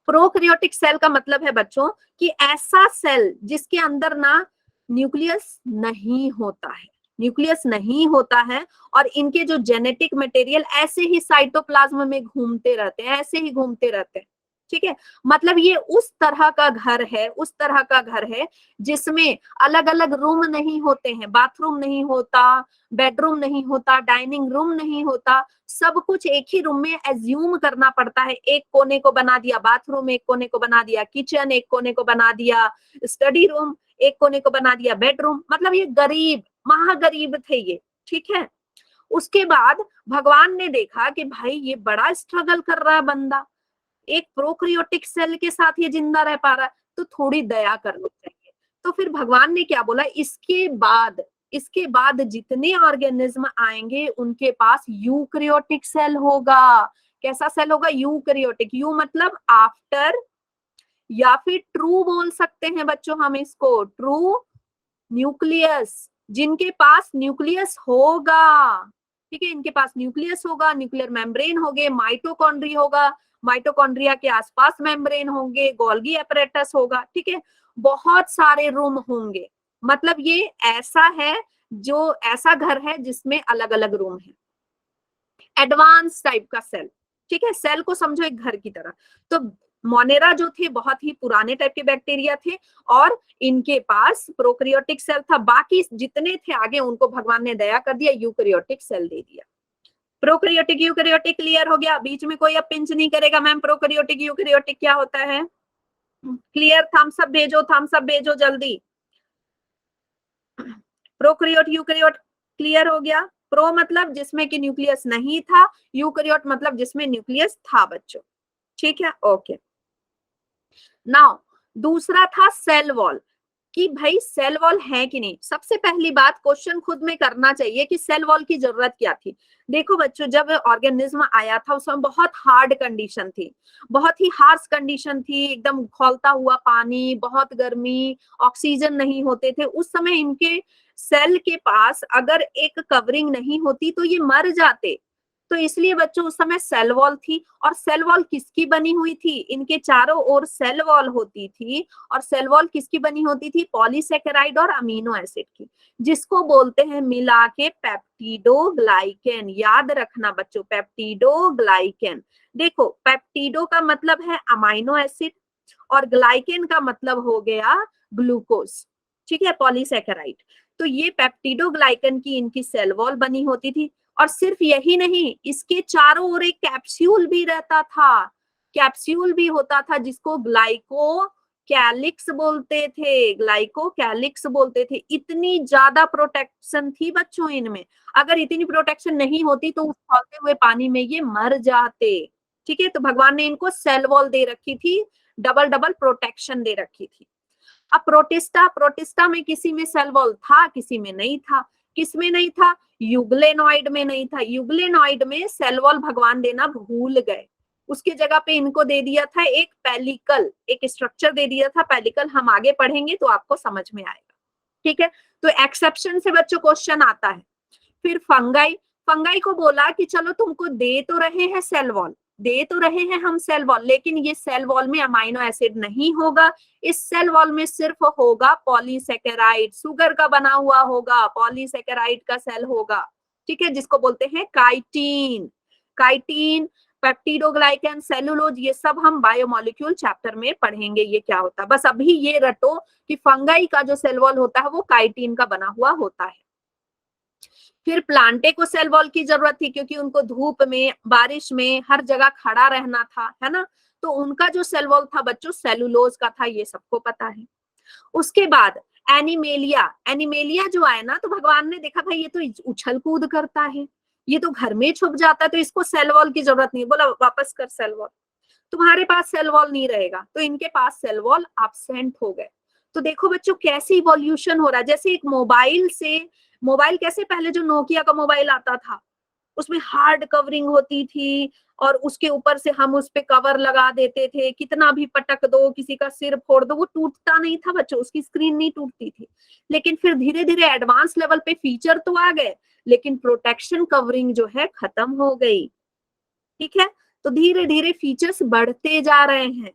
प्रोकैरियोटिक सेल का मतलब है बच्चों कि ऐसा सेल जिसके अंदर ना न्यूक्लियस नहीं होता है, न्यूक्लियस नहीं होता है, और इनके जो जेनेटिक मटेरियल ऐसे ही साइटोप्लाज्म में घूमते रहते हैं, ऐसे ही घूमते रहते हैं। ठीक है, मतलब ये उस तरह का घर है, उस तरह का घर है जिसमें अलग अलग रूम नहीं होते हैं, बाथरूम नहीं होता, बेडरूम नहीं होता, डाइनिंग रूम नहीं होता, सब कुछ एक ही रूम में एज्यूम करना पड़ता है। एक कोने को बना दिया बाथरूम, एक कोने को बना दिया किचन, एक कोने को बना दिया स्टडी रूम, एक कोने को बना दिया बेडरूम। मतलब ये गरीब, महागरीब थे ये, ठीक है। उसके बाद भगवान ने देखा कि भाई ये बड़ा स्ट्रगल कर रहा है बंदा, एक प्रोक्रियोटिक सेल के साथ ये जिंदा रह पा रहा है, तो थोड़ी दया करनी चाहिए। तो फिर भगवान ने क्या बोला, इसके बाद जितने ऑर्गेनिज्म आएंगे उनके पास यूकैरियोटिक सेल होगा। कैसा सेल होगा? यूकैरियोटिक। यू मतलब आफ्टर, या फिर ट्रू बोल सकते हैं बच्चों हम इसको, ट्रू न्यूक्लियस, जिनके पास न्यूक्लियस होगा, ठीक है, इनके पास न्यूक्लियस होगा, न्यूक्लियर मेम्ब्रेन होंगे, माइटोकॉन्ड्री होगा, माइटोकॉन्ड्रिया के आसपास मेम्ब्रेन होंगे, गोल्गी एपरेटस होगा, ठीक है, बहुत सारे रूम होंगे। मतलब ये ऐसा है, जो ऐसा घर है जिसमें अलग अलग रूम है, एडवांस टाइप का सेल, ठीक है। सेल को समझो एक घर की तरह। तो मोनेरा जो थे बहुत ही पुराने टाइप के बैक्टीरिया थे और इनके पास प्रोकैरियोटिक सेल था, बाकी जितने थे आगे उनको भगवान ने दया कर दिया, यूकैरियोटिक सेल दे दिया। प्रोकैरियोटिक यूकैरियोटिक क्लियर हो गया? बीच में कोई अब पिंच नहीं करेगा मैम प्रोकैरियोटिक यूकैरियोटिक क्या होता है। क्लियर? थम्स अप भेजो, थम्स अप भेजो जल्दी। प्रोकैरियोट यूकैरियोट क्लियर हो गया? प्रो मतलब जिसमें कि न्यूक्लियस नहीं था, यूकैरियोट मतलब जिसमें न्यूक्लियस था बच्चों, ठीक है, ओके। नाउ दूसरा था सेल वॉल, कि भाई सेल वॉल है कि नहीं। सबसे पहली बात क्वेश्चन खुद में करना चाहिए कि सेल वॉल की जरूरत क्या थी। देखो बच्चों, जब ऑर्गेनिज्म आया था उस समय बहुत हार्ड कंडीशन थी, बहुत ही हार्श कंडीशन थी, एकदम खौलता हुआ पानी, बहुत गर्मी, ऑक्सीजन नहीं होते थे उस समय। इनके सेल के पास अगर एक कवरिंग नहीं होती तो ये मर जाते। तो इसलिए बच्चों उस समय सेल वॉल थी। और सेल वॉल किसकी बनी हुई थी? इनके चारों ओर सेल वॉल होती थी। और सेल वॉल किसकी बनी होती थी? पॉलीसेकेराइड और अमीनो एसिड की, जिसको बोलते हैं मिला के पेप्टिडोग्लाइकेन। याद रखना बच्चों, पेप्टिडोग्लाइकेन। देखो, पेप्टिडो का मतलब है अमीनो एसिड और ग्लाइकेन का मतलब हो गया ग्लूकोज, ठीक है, पॉलीसेकेराइड। तो ये पेप्टिडोग्लाइकेन की इनकी सेल वॉल बनी होती थी। और सिर्फ यही नहीं, इसके चारों ओर एक कैप्सूल भी रहता था, कैप्सूल भी होता था जिसको ग्लाइको कैलिक्स बोलते थे, ग्लाइको कैलिक्स बोलते थे। इतनी ज्यादा प्रोटेक्शन थी बच्चों इनमें। अगर इतनी प्रोटेक्शन नहीं होती तो उस खौलते हुए पानी में ये मर जाते, ठीक है। तो भगवान ने इनको सेल वॉल दे रखी थी, डबल डबल प्रोटेक्शन दे रखी थी। अब प्रोटिस्टा, प्रोटिस्टा में किसी में सेल वॉल था, किसी में नहीं था। किस में नहीं था? यूग्लेनॉइड में नहीं था। यूग्लेनॉइड में सेल वॉल भगवान देना भूल गए, उसकी जगह पे इनको दे दिया था एक पेलिकल, एक स्ट्रक्चर दे दिया था पेलिकल। हम आगे पढ़ेंगे तो आपको समझ में आएगा, ठीक है। तो एक्सेप्शन से बच्चों क्वेश्चन आता है। फिर फंगाई, फंगाई को बोला कि चलो तुमको दे तो रहे हैं सेल वॉल, दे तो रहे हैं हम सेल वॉल, लेकिन ये सेल वॉल में अमाइनो एसिड नहीं होगा, इस सेल वॉल में सिर्फ होगा पॉलीसेकेराइड, शुगर का बना हुआ होगा, पॉलीसेकेराइड का सेल होगा, ठीक है, जिसको बोलते हैं काइटिन। काइटिन, पेप्टिडोग्लाइकन, सेलुलोज, ये सब हम बायोमोलिक्यूल चैप्टर में पढ़ेंगे ये क्या होता है। बस अभी ये रटो कि फंगाई का जो सेल वॉल होता है वो काइटिन का बना हुआ होता है। फिर प्लांटे को सेल वॉल की जरूरत थी क्योंकि उनको धूप में, बारिश में, हर जगह खड़ा रहना था, है ना। तो उनका जो सेल वॉल था बच्चों सेलुलोज का था, ये सबको पता है। उसके बाद एनिमेलिया, एनिमेलिया जो आया ना, तो भगवान ने देखा भाई ये तो उछल कूद करता है, ये तो घर में छुप जाता है, तो इसको सेल वॉल की जरूरत नहीं, बोला वापस कर सेल वॉल। तुम्हारे पास सेल वॉल नहीं रहेगा, तो इनके पास सेल वॉल एब्सेंट हो गए। तो देखो बच्चों कैसे इवोल्यूशन हो रहा है। जैसे एक मोबाइल से, मोबाइल कैसे पहले जो नोकिया का मोबाइल आता था उसमें हार्ड कवरिंग होती थी और उसके ऊपर से हम उस पे कवर लगा देते थे, कितना भी पटक दो, किसी का सिर फोड़ दो, वो टूटता नहीं था बच्चों, उसकी स्क्रीन नहीं टूटती थी। लेकिन फिर धीरे धीरे एडवांस लेवल पे फीचर तो आ गए, लेकिन प्रोटेक्शन कवरिंग जो है खत्म हो गई, ठीक है। तो धीरे धीरे फीचर्स बढ़ते जा रहे हैं,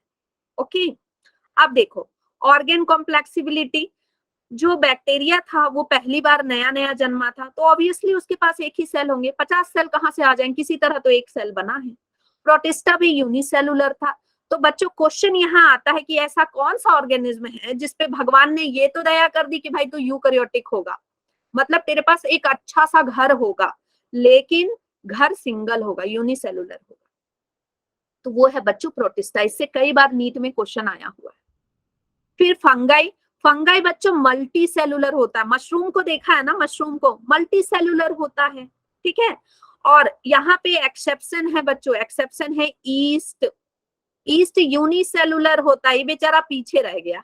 ओके। अब देखो ऑर्गेन कॉम्प्लेक्सिबिलिटी, जो बैक्टीरिया था वो पहली बार नया नया जन्मा था, तो ऑब्वियसली उसके पास एक ही सेल होंगे, 50 सेल कहां से आ जाएंगे, किसी तरह तो एक सेल बना है। प्रोटिस्टा भी यूनिसेलुलर था, तो बच्चों क्वेश्चन यहाँ आता है कि ऐसा कौन सा ऑर्गेनिज्म है जिसपे भगवान ने ये तो दया कर दी कि भाई तू यूकैरियोटिक होगा, मतलब तेरे पास एक अच्छा सा घर होगा, लेकिन घर सिंगल होगा, यूनिसेलुलर होगा। तो वो है बच्चों प्रोटिस्टा। इससे कई बार नीट में क्वेश्चन आया हुआ है। फिर फंगाई, फंगाई बच्चों मल्टी सेलुलर होता है। मशरूम को देखा है ना, मशरूम को मल्टी सेलुलर होता है, ठीक है। और यहाँ पे एक्सेप्शन है बच्चों, एक्सेप्शन है ईस्ट, ईस्ट यूनिसेलुलर होता है। ये बेचारा पीछे रह गया,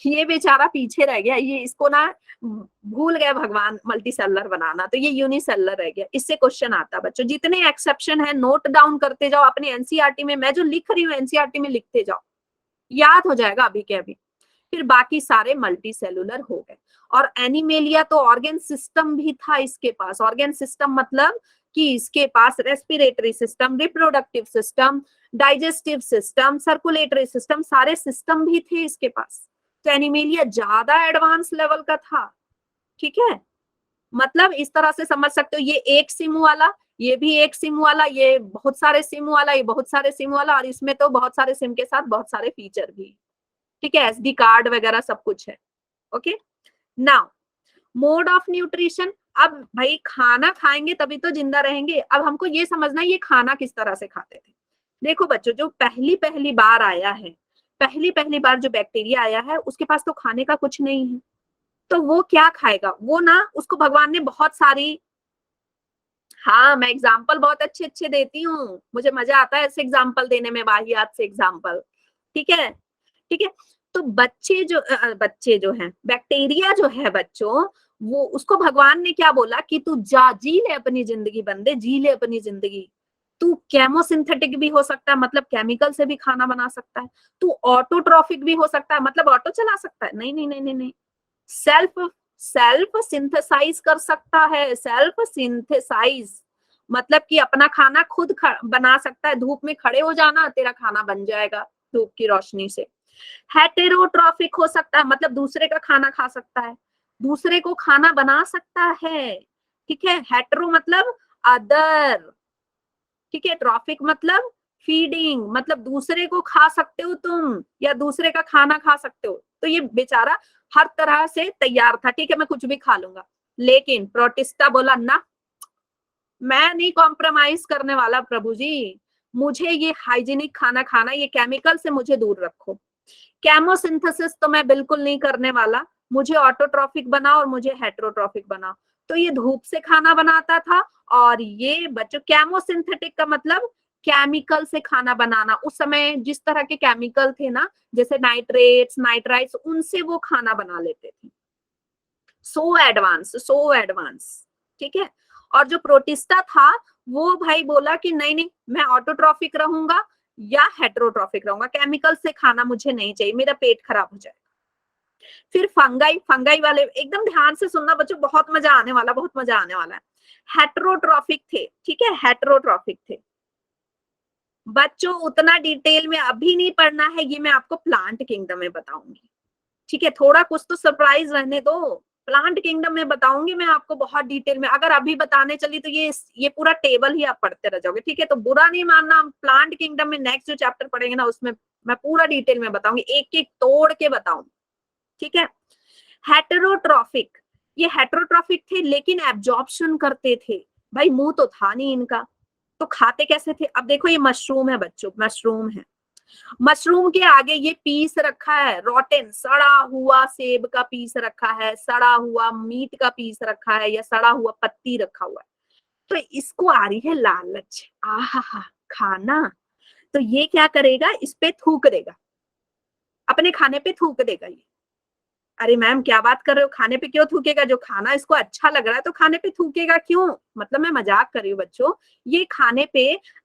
ये बेचारा पीछे रह गया, ये इसको ना भूल गया भगवान मल्टी सेलुलर बनाना, तो ये यूनिसेलुलर रह गया। इससे क्वेश्चन आता है बच्चों। जितने एक्सेप्शन है नोट डाउन करते जाओ अपने एनसीईआरटी में, मैं जो लिख रही हूँ एनसीईआरटी में लिखते जाओ, याद हो जाएगा अभी के अभी। फिर बाकी सारे मल्टी सेलुलर हो गए। और एनिमेलिया तो ऑर्गन सिस्टम भी था इसके पास। ऑर्गन सिस्टम मतलब कि इसके पास respiratory system, reproductive system, digestive system, circulatory system, सारे सिस्टम भी थे इसके पास। तो एनिमेलिया ज्यादा एडवांस लेवल का था, ठीक है। मतलब इस तरह से समझ सकते हो, ये एक सिम वाला, ये भी एक सिम वाला, ये बहुत सारे सिम वाला, ये बहुत सारे सिम वाला, और इसमें तो बहुत सारे सिम के साथ बहुत सारे फीचर भी, ठीक है, एसडी कार्ड वगैरह सब कुछ है। Okay, now mode of nutrition. अब भाई खाना खाएंगे तभी तो जिंदा रहेंगे। अब हमको ये समझना है ये खाना किस तरह से खाते थे। देखो बच्चों, जो पहली पहली बार आया है, पहली पहली बार जो बैक्टीरिया आया है, उसके पास तो खाने का कुछ नहीं है, तो वो क्या खाएगा? वो ना, उसको भगवान ने बहुत सारी, हाँ मैं एग्जाम्पल बहुत अच्छे अच्छे देती हूँ, मुझे मजा आता है ऐसे एग्जाम्पल देने में, वाहियात से एग्जाम्पल, ठीक है, ठीक है। तो बच्चे जो हैं, बैक्टीरिया जो है बच्चों, वो उसको भगवान ने क्या बोला कि तू जा, जी ले अपनी जिंदगी बंदे, जी ले अपनी जिंदगी। तू केमोसिंथेटिक भी हो सकता है, मतलब केमिकल से भी खाना बना सकता है। तू ऑटोट्रॉफिक भी हो सकता है, मतलब ऑटो चला सकता है। नहीं नहीं नहीं नहीं नहीं, सेल्फ सेल्फ सिंथेसाइज कर सकता है। सेल्फ सिंथेसाइज मतलब कि अपना खाना खुद बना सकता है। धूप में खड़े हो जाना, तेरा खाना बन जाएगा धूप की रोशनी से। हेटेरोट्रॉफिक हो सकता है, मतलब दूसरे का खाना खा सकता है, दूसरे को खाना बना सकता है, ठीक है। हेटेरो मतलब अदर, ठीक है। ट्रॉफिक मतलब फीडिंग, मतलब दूसरे को खा सकते हो तुम, या दूसरे का खाना खा सकते हो। तो ये बेचारा हर तरह से तैयार था, ठीक है, मैं कुछ भी खा लूंगा। लेकिन प्रोटिस्टा बोला ना, मैं नहीं कॉम्प्रोमाइज करने वाला प्रभु जी, मुझे ये हाइजीनिक खाना खाना, ये केमिकल से मुझे दूर रखो। केमोसिंथेसिस तो मैं बिल्कुल नहीं करने वाला, मुझे ऑटोट्रॉफिक बना और मुझे हेटेरोट्रॉफिक बना। तो ये धूप से खाना बनाता था। और ये बच्चों केमोसिंथेटिक का मतलब केमिकल से खाना बनाना। उस समय जिस तरह के केमिकल थे ना, जैसे नाइट्रेट्स, नाइट्राइट्स, उनसे वो खाना बना लेते थे। सो एडवांस, सो एडवांस, ठीक है। और जो प्रोटिस्टा था, वो भाई बोला कि नहीं नहीं, मैं ऑटोट्रॉफिक रहूंगा या हेटेरोट्रॉफिक रहूंगा, केमिकल से खाना मुझे नहीं चाहिए, मेरा पेट खराब हो जाएगा। फिर फंगाई, फंगाई वाले एकदम ध्यान से सुनना बच्चों, बहुत मजा आने वाला, बहुत मजा आने वाला है। हेटेरोट्रॉफिक थे, ठीक है, हेटेरोट्रॉफिक थे बच्चों। उतना डिटेल में अभी नहीं पढ़ना है, ये मैं आपको प्लांट किंगडम में बताऊंगी, ठीक है। थोड़ा कुछ तो सरप्राइज रहने दो, प्लांट किंगडम में बताऊंगी मैं आपको बहुत डिटेल में। अगर अभी बताने चली तो ये पूरा टेबल ही आप पढ़ते रह जाओगे, ठीक है। तो बुरा नहीं मानना, हम प्लांट किंगडम में नेक्स्ट जो चैप्टर पढ़ेंगे ना, उसमें मैं पूरा डिटेल में बताऊंगी, एक एक तोड़ के बताऊंगी, ठीक है। हेटेरोट्रॉफिक, ये हेटेरोट्रॉफिक थे लेकिन एब्जॉर्प्शन करते थे। भाई मुंह तो था नहीं इनका, तो खाते कैसे थे? अब देखो ये मशरूम है बच्चों, मशरूम है। मशरूम के आगे ये पीस रखा है, रोटेन सड़ा हुआ सेब का पीस रखा है, सड़ा हुआ मीट का पीस रखा है, या सड़ा हुआ पत्ती रखा हुआ है। तो इसको आ रही है लालच, आहा खाना। तो ये क्या करेगा? इस पे थूक देगा, अपने खाने पे थूक देगा ये। अरे मैम क्या बात कर रहे हो, खाने पे क्यों थूकेगा? जो खाना इसको अच्छा लग रहा है तो खाने पे थूकेगा क्यों? मतलब मैं मजाक कर रही हूँ बच्चों। ये खाने पे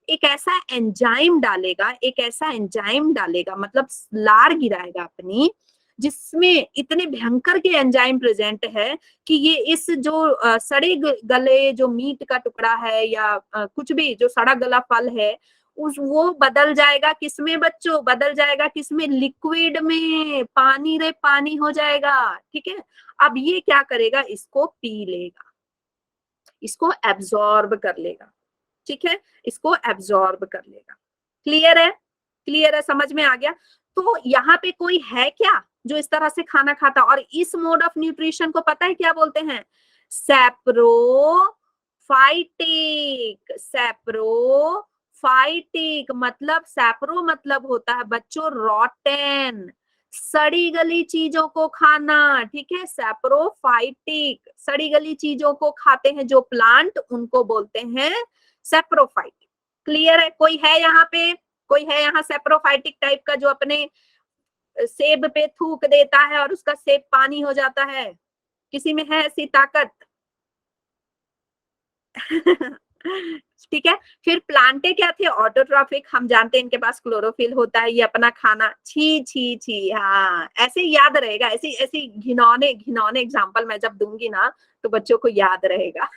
एक ऐसा एंजाइम डालेगा, एक ऐसा एंजाइम डालेगा, मतलब लार गिराएगा अपनी, जिसमें इतने भयंकर के एंजाइम प्रेजेंट है कि ये इस जो सड़े गले जो मीट का टुकड़ा है, या कुछ भी जो सड़ा गला फल है, उस वो बदल जाएगा किसमें बच्चों? बदल जाएगा किसमें? लिक्विड में, पानी रे पानी हो जाएगा, ठीक है। अब ये क्या करेगा? इसको पी लेगा, इसको एब्जॉर्ब कर लेगा, ठीक है, इसको एब्जॉर्ब कर लेगा। क्लियर है? क्लियर है, समझ में आ गया? तो यहाँ पे कोई है क्या जो इस तरह से खाना खाता? और इस मोड ऑफ न्यूट्रिशन को पता है क्या बोलते हैं? सैप्रोफाइटिक। सैप्रोफाइटिक मतलब, सैप्रो मतलब होता है बच्चों रॉटेन, सड़ी गली चीजों को खाना, ठीक है? सैप्रोफाइटिक, सड़ी गली चीजों को खाते हैं जो प्लांट, उनको बोलते हैं सैप्रोफाइटिक। क्लियर है? कोई है यहाँ पे? कोई है यहाँ सैप्रोफाइटिक टाइप का जो अपने सेब पे थूक देता है और उसका सेब पानी हो जाता है? किसी में है ऐसी ताकत? ठीक है। फिर प्लांटे क्या थे? ऑटोट्रॉफिक। हम जानते हैं इनके पास क्लोरोफिल होता है, ये अपना खाना, छी छी छी, हाँ ऐसे याद रहेगा। ऐसी ऐसी घिनौने घिनौने एग्जाम्पल मैं जब दूंगी ना तो बच्चों को याद रहेगा।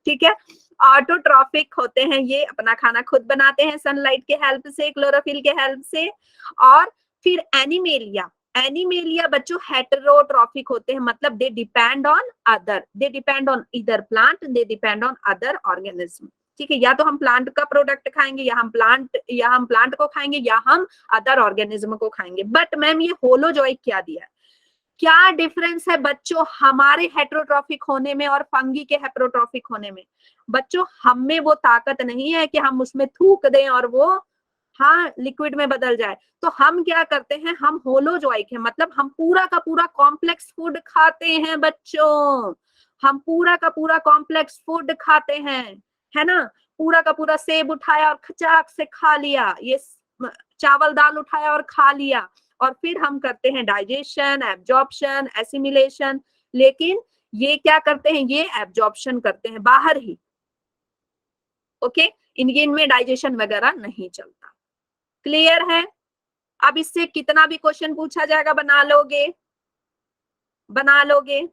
ठीक है। ऑटोट्रॉफिक होते हैं, ये अपना खाना खुद बनाते हैं सनलाइट के हेल्प से, क्लोरोफिल के हेल्प से। और फिर एनिमेलिया, एनिमेलिया बच्चों हेटेरोट्रॉफिक होते हैं, मतलब they depend on other, they depend on इधर plant, they depend on other organism. ठीक है, या तो हम प्लांट का प्रोडक्ट खाएंगे, या हम प्लांट को खाएंगे, या हम अदर ऑर्गेनिज्म को खाएंगे। बट मैम ये होलोजोइक क्या दिया है? क्या डिफरेंस है बच्चों हमारे हेटेरोट्रॉफिक होने में और फंगी के हेटेरोट्रॉफिक होने में? बच्चों हम में वो ताकत नहीं है कि हम उसमें थूक दें और वो हाँ लिक्विड में बदल जाए। तो हम क्या करते हैं? हम होलोजोइक है, मतलब हम पूरा का पूरा कॉम्प्लेक्स फूड खाते हैं बच्चों। हम पूरा का पूरा कॉम्प्लेक्स फूड खाते हैं, है ना? पूरा का पूरा सेब उठाया और खचाक से खा लिया, ये चावल दाल उठाया और खा लिया, और फिर हम करते हैं डाइजेशन, एब्जॉर्प्शन, एसिमिलेशन। लेकिन ये क्या करते हैं? ये एब्जॉर्प्शन करते हैं बाहर ही। ओके, इनमें डाइजेशन वगैरह नहीं चलता। क्लियर है? अब इससे कितना भी क्वेश्चन पूछा जाएगा बना लोगे? बना लोगे?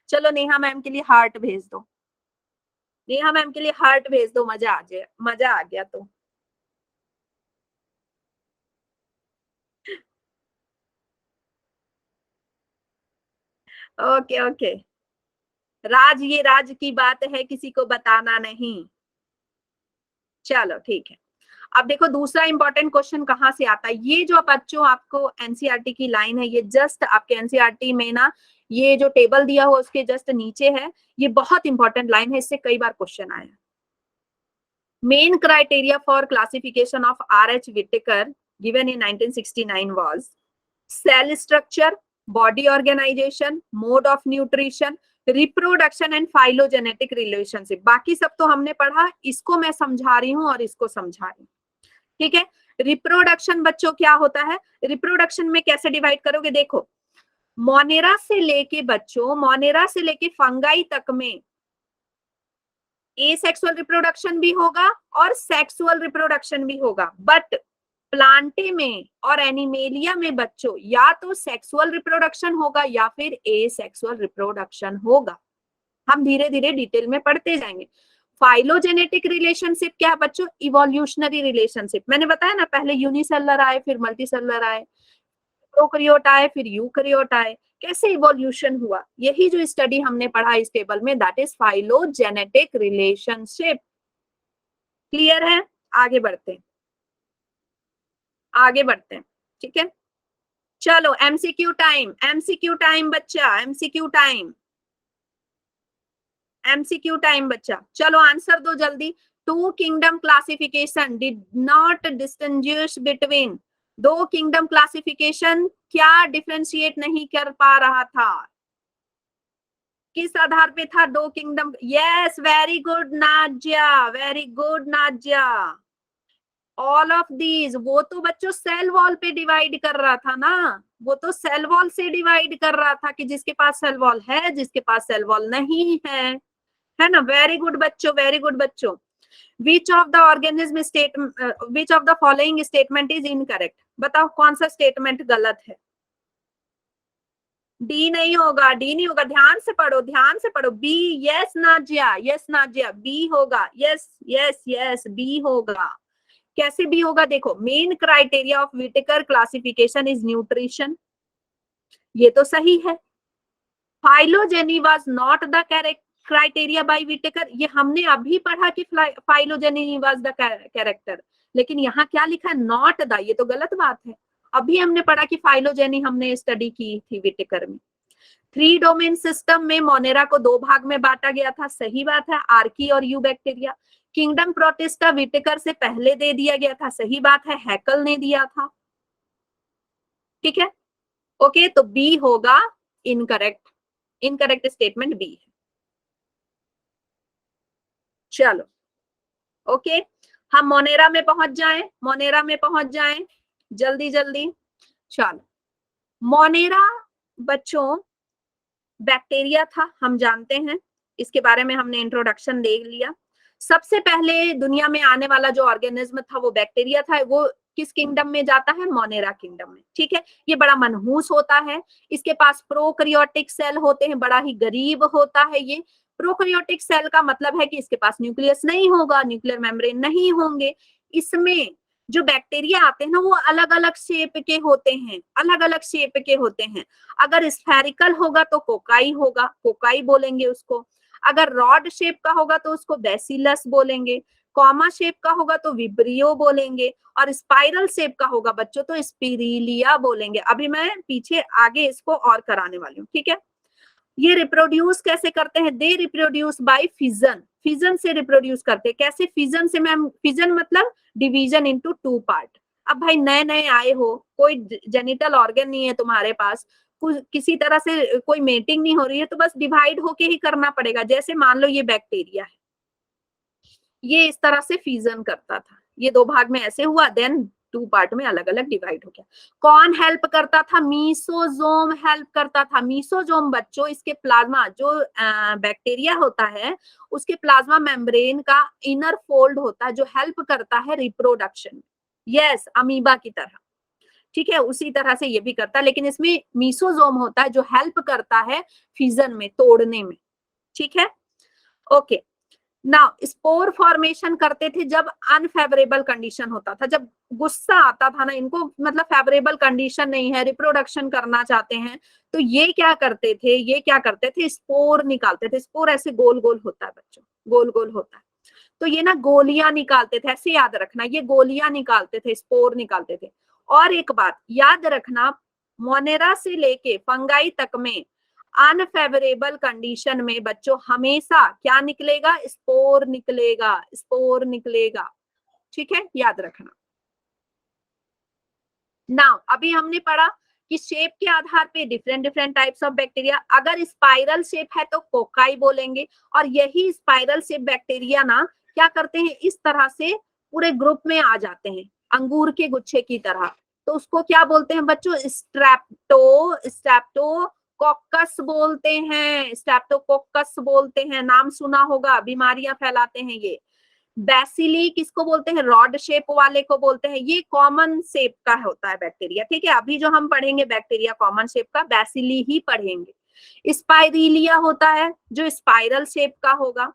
चलो नेहा मैम के लिए हार्ट भेज दो, नेहा मैम के लिए हार्ट भेज दो, मजा आ जाए, मजा आ गया तो। ओके ओके, राज, ये राज की बात है, किसी को बताना नहीं। चलो ठीक है। अब देखो दूसरा इंपॉर्टेंट क्वेश्चन कहाँ से आता है। ये जो बच्चों आपको एनसीईआरटी की लाइन है, ये जस्ट आपके एनसीईआरटी में ना, ये जो टेबल दिया हुआ उसके जस्ट नीचे है। ये बहुत इंपॉर्टेंट लाइन है, इससे कई बार क्वेश्चन आया। Main criteria for classification of R H. Whittaker given in 1969 was cell structure, body organization, mode of nutrition, reproduction and phylogenetic relationship। बाकी सब तो हमने पढ़ा, इसको मैं समझा रही हूँ और इसको समझा रही हूँ। ठीक है। रिप्रोडक्शन बच्चों क्या होता है? रिप्रोडक्शन में कैसे डिवाइड करोगे? देखो, मोनेरा से लेके बच्चों, मोनेरा से लेके फंगाई तक में एसेक्सुअल रिप्रोडक्शन भी होगा और सेक्सुअल रिप्रोडक्शन भी होगा। बट प्लांटे में और एनिमेलिया में बच्चों या तो सेक्सुअल रिप्रोडक्शन होगा या फिर एसेक्सुअल रिप्रोडक्शन होगा। हम धीरे धीरे डिटेल में पढ़ते जाएंगे। फाइलोजेनेटिक रिलेशनशिप क्या है बच्चों? Evolutionary relationship. मैंने बताया ना, पहले यूनिसेलुलर आए, फिर मल्टीसेलुलर आए, प्रोकैरियोट आए, फिर यूकैरियोट आए। कैसे इवोल्यूशन हुआ, यही जो स्टडी हमने पढ़ा इस टेबल में, that is phylogenetic relationship. Clear है? आगे बढ़ते हैं, आगे बढ़ते हैं। ठीक है, चलो एमसीक्यू टाइम, एमसीक्यू टाइम बच्चा, एमसीक्यू टाइम, एमसीक्यू टाइम बच्चा। चलो आंसर दो जल्दी। Two kingdom classification did not distinguish between, दो किंगडम क्लासिफिकेशन क्या डिफरेंशिएट नहीं कर पा रहा था? किस आधार पे था दो kingdom? Yes, very good Nazia, very good Nazia. All of these, वो तो बच्चों सेल वॉल पे डिवाइड कर रहा था ना, वो तो सेल वॉल से डिवाइड कर रहा था कि जिसके पास सेल वॉल है, जिसके पास सेल वॉल नहीं है ना? वेरी गुड बच्चों, वेरी गुड बच्चों। विच of the organism state, which of the following statement is incorrect? बताओ कौन सा स्टेटमेंट गलत है? डी नहीं होगा, डी नहीं होगा, ध्यान से पढ़ो, ध्यान से पढ़ो। B, yes Nazia, yes Nazia, B होगा। यस यस यस, बी होगा। कैसे बी होगा? देखो, main criteria of Whittaker classification is nutrition, ये तो सही है। Phylogeny was not the criteria by Whittaker, ये हमने अभी पढ़ा कि फाइलोजेनी वाज द कैरेक्टर। लेकिन यहाँ क्या लिखा है, नॉट द, ये तो गलत बात है। अभी हमने पढ़ा कि फाइलोजेनी हमने स्टडी की थी विटेकर में। 3 डोमेन सिस्टम में मोनेरा को 2 भाग में बांटा गया था, सही बात है, आर्की और eubacteria. Kingdom protista Whittaker से पहले दे दिया गया था, सही बात है, हैकल ने दिया था। ठीक है, ओके, तो बी होगा इनकरेक्ट, इनकरेक्ट स्टेटमेंट बी है। चलो ओके, हम मोनेरा में पहुंच जाएं, मोनेरा में पहुंच जाएं जल्दी जल्दी। चलो, मोनेरा बच्चों बैक्टीरिया था, हम जानते हैं, इसके बारे में हमने इंट्रोडक्शन देख लिया। सबसे पहले दुनिया में आने वाला जो ऑर्गेनिज्म था वो बैक्टीरिया था। वो किस किंगडम में जाता है, मोनेरा किंगडम में। ठीक है, ये बड़ा मनहूस होता है, इसके पास प्रोकैरियोटिक सेल होते हैं, बड़ा ही गरीब होता है ये। प्रोकैरियोटिक सेल का मतलब है कि इसके पास न्यूक्लियस नहीं होगा, न्यूक्लियर मेम्ब्रेन नहीं होंगे। इसमें जो बैक्टीरिया आते हैं ना वो अलग अलग शेप के होते हैं, अलग अलग शेप के होते हैं। अगर स्फेरिकल होगा तो कोकाई होगा, कोकाई बोलेंगे उसको। अगर रॉड शेप का होगा तो उसको बैसिलस बोलेंगे, कॉमा शेप का होगा तो विब्रियो बोलेंगे, और स्पाइरल शेप का होगा बच्चों तो स्पिरिलिया बोलेंगे। अभी मैं पीछे आगे इसको और कराने वाली हूँ। ठीक है, ये रिप्रोड्यूस कैसे करते हैं, they reproduce by fission, fission से रिप्रोड्यूस करते हैं। कैसे फिजन से मैम, फिजन मतलब डिवीजन इनटू 2 पार्ट। अब भाई नए नए आए हो, कोई जेनिटल ऑर्गन नहीं है तुम्हारे पास, किसी तरह से कोई मेटिंग नहीं हो रही है, तो बस डिवाइड होके ही करना पड़ेगा। जैसे मान लो ये बैक्टीरिया है, ये इस तरह से फिजन करता था, ये 2 भाग में ऐसे हुआ, देन 2 पार्ट में अलग अलग डिवाइड हो गया। कौन हेल्प करता था, मीसोजोम हेल्प करता था। मीसोजोम बच्चों इसके प्लाज्मा, जो बैक्टीरिया होता है उसके प्लाज्मा मेम्ब्रेन का इनर फोल्ड होता है जो हेल्प करता है रिप्रोडक्शन। यस, अमीबा की तरह। ठीक है, उसी तरह से ये भी करता है, लेकिन इसमें मीसोजोम होता है जो हेल्प करता है फिजन में, तोड़ने में। ठीक है, ओके। नाउ स्पोर फॉर्मेशन करते थे जब अनफेवरेबल कंडीशन होता था, जब गुस्सा आता था ना इनको, मतलब फेवरेबल कंडीशन नहीं है, रिप्रोडक्शन करना चाहते हैं, तो ये क्या करते थे, ये क्या करते थे, स्पोर निकालते थे। स्पोर ऐसे गोल गोल होता है बच्चों, गोल गोल होता है, तो ये ना गोलियां निकालते थे, ऐसे याद रखना, ये गोलियां निकालते थे, स्पोर निकालते थे। और एक बात याद रखना, मोनेरा से लेके फंगाई तक में अनफेवरेबल कंडीशन में बच्चों हमेशा क्या निकलेगा, स्पोर निकलेगा, स्पोर निकलेगा। ठीक है, याद रखना। नाउ अभी हमने पढ़ा कि शेप के आधार पे different different types of bacteria. अगर स्पाइरल शेप है तो कोकाई बोलेंगे, और यही स्पाइरल शेप बैक्टीरिया ना क्या करते हैं, इस तरह से पूरे ग्रुप में आ जाते हैं अंगूर के गुच्छे की तरह, तो उसको क्या बोलते हैं बच्चों, स्ट्रेप्टोकोक्कस बोलते हैं, स्ट्रेप्टोकोक्कस बोलते हैं, नाम सुना होगा, बीमारियां फैलाते हैं ये। बैसिली किसको बोलते हैं, रॉड शेप वाले को बोलते हैं, ये कॉमन शेप का होता है बैक्टीरिया। ठीक है, अभी जो हम पढ़ेंगे बैक्टीरिया कॉमन शेप का, बैसिली ही पढ़ेंगे। स्पाइरिलिया होता है जो स्पाइरल शेप का होगा,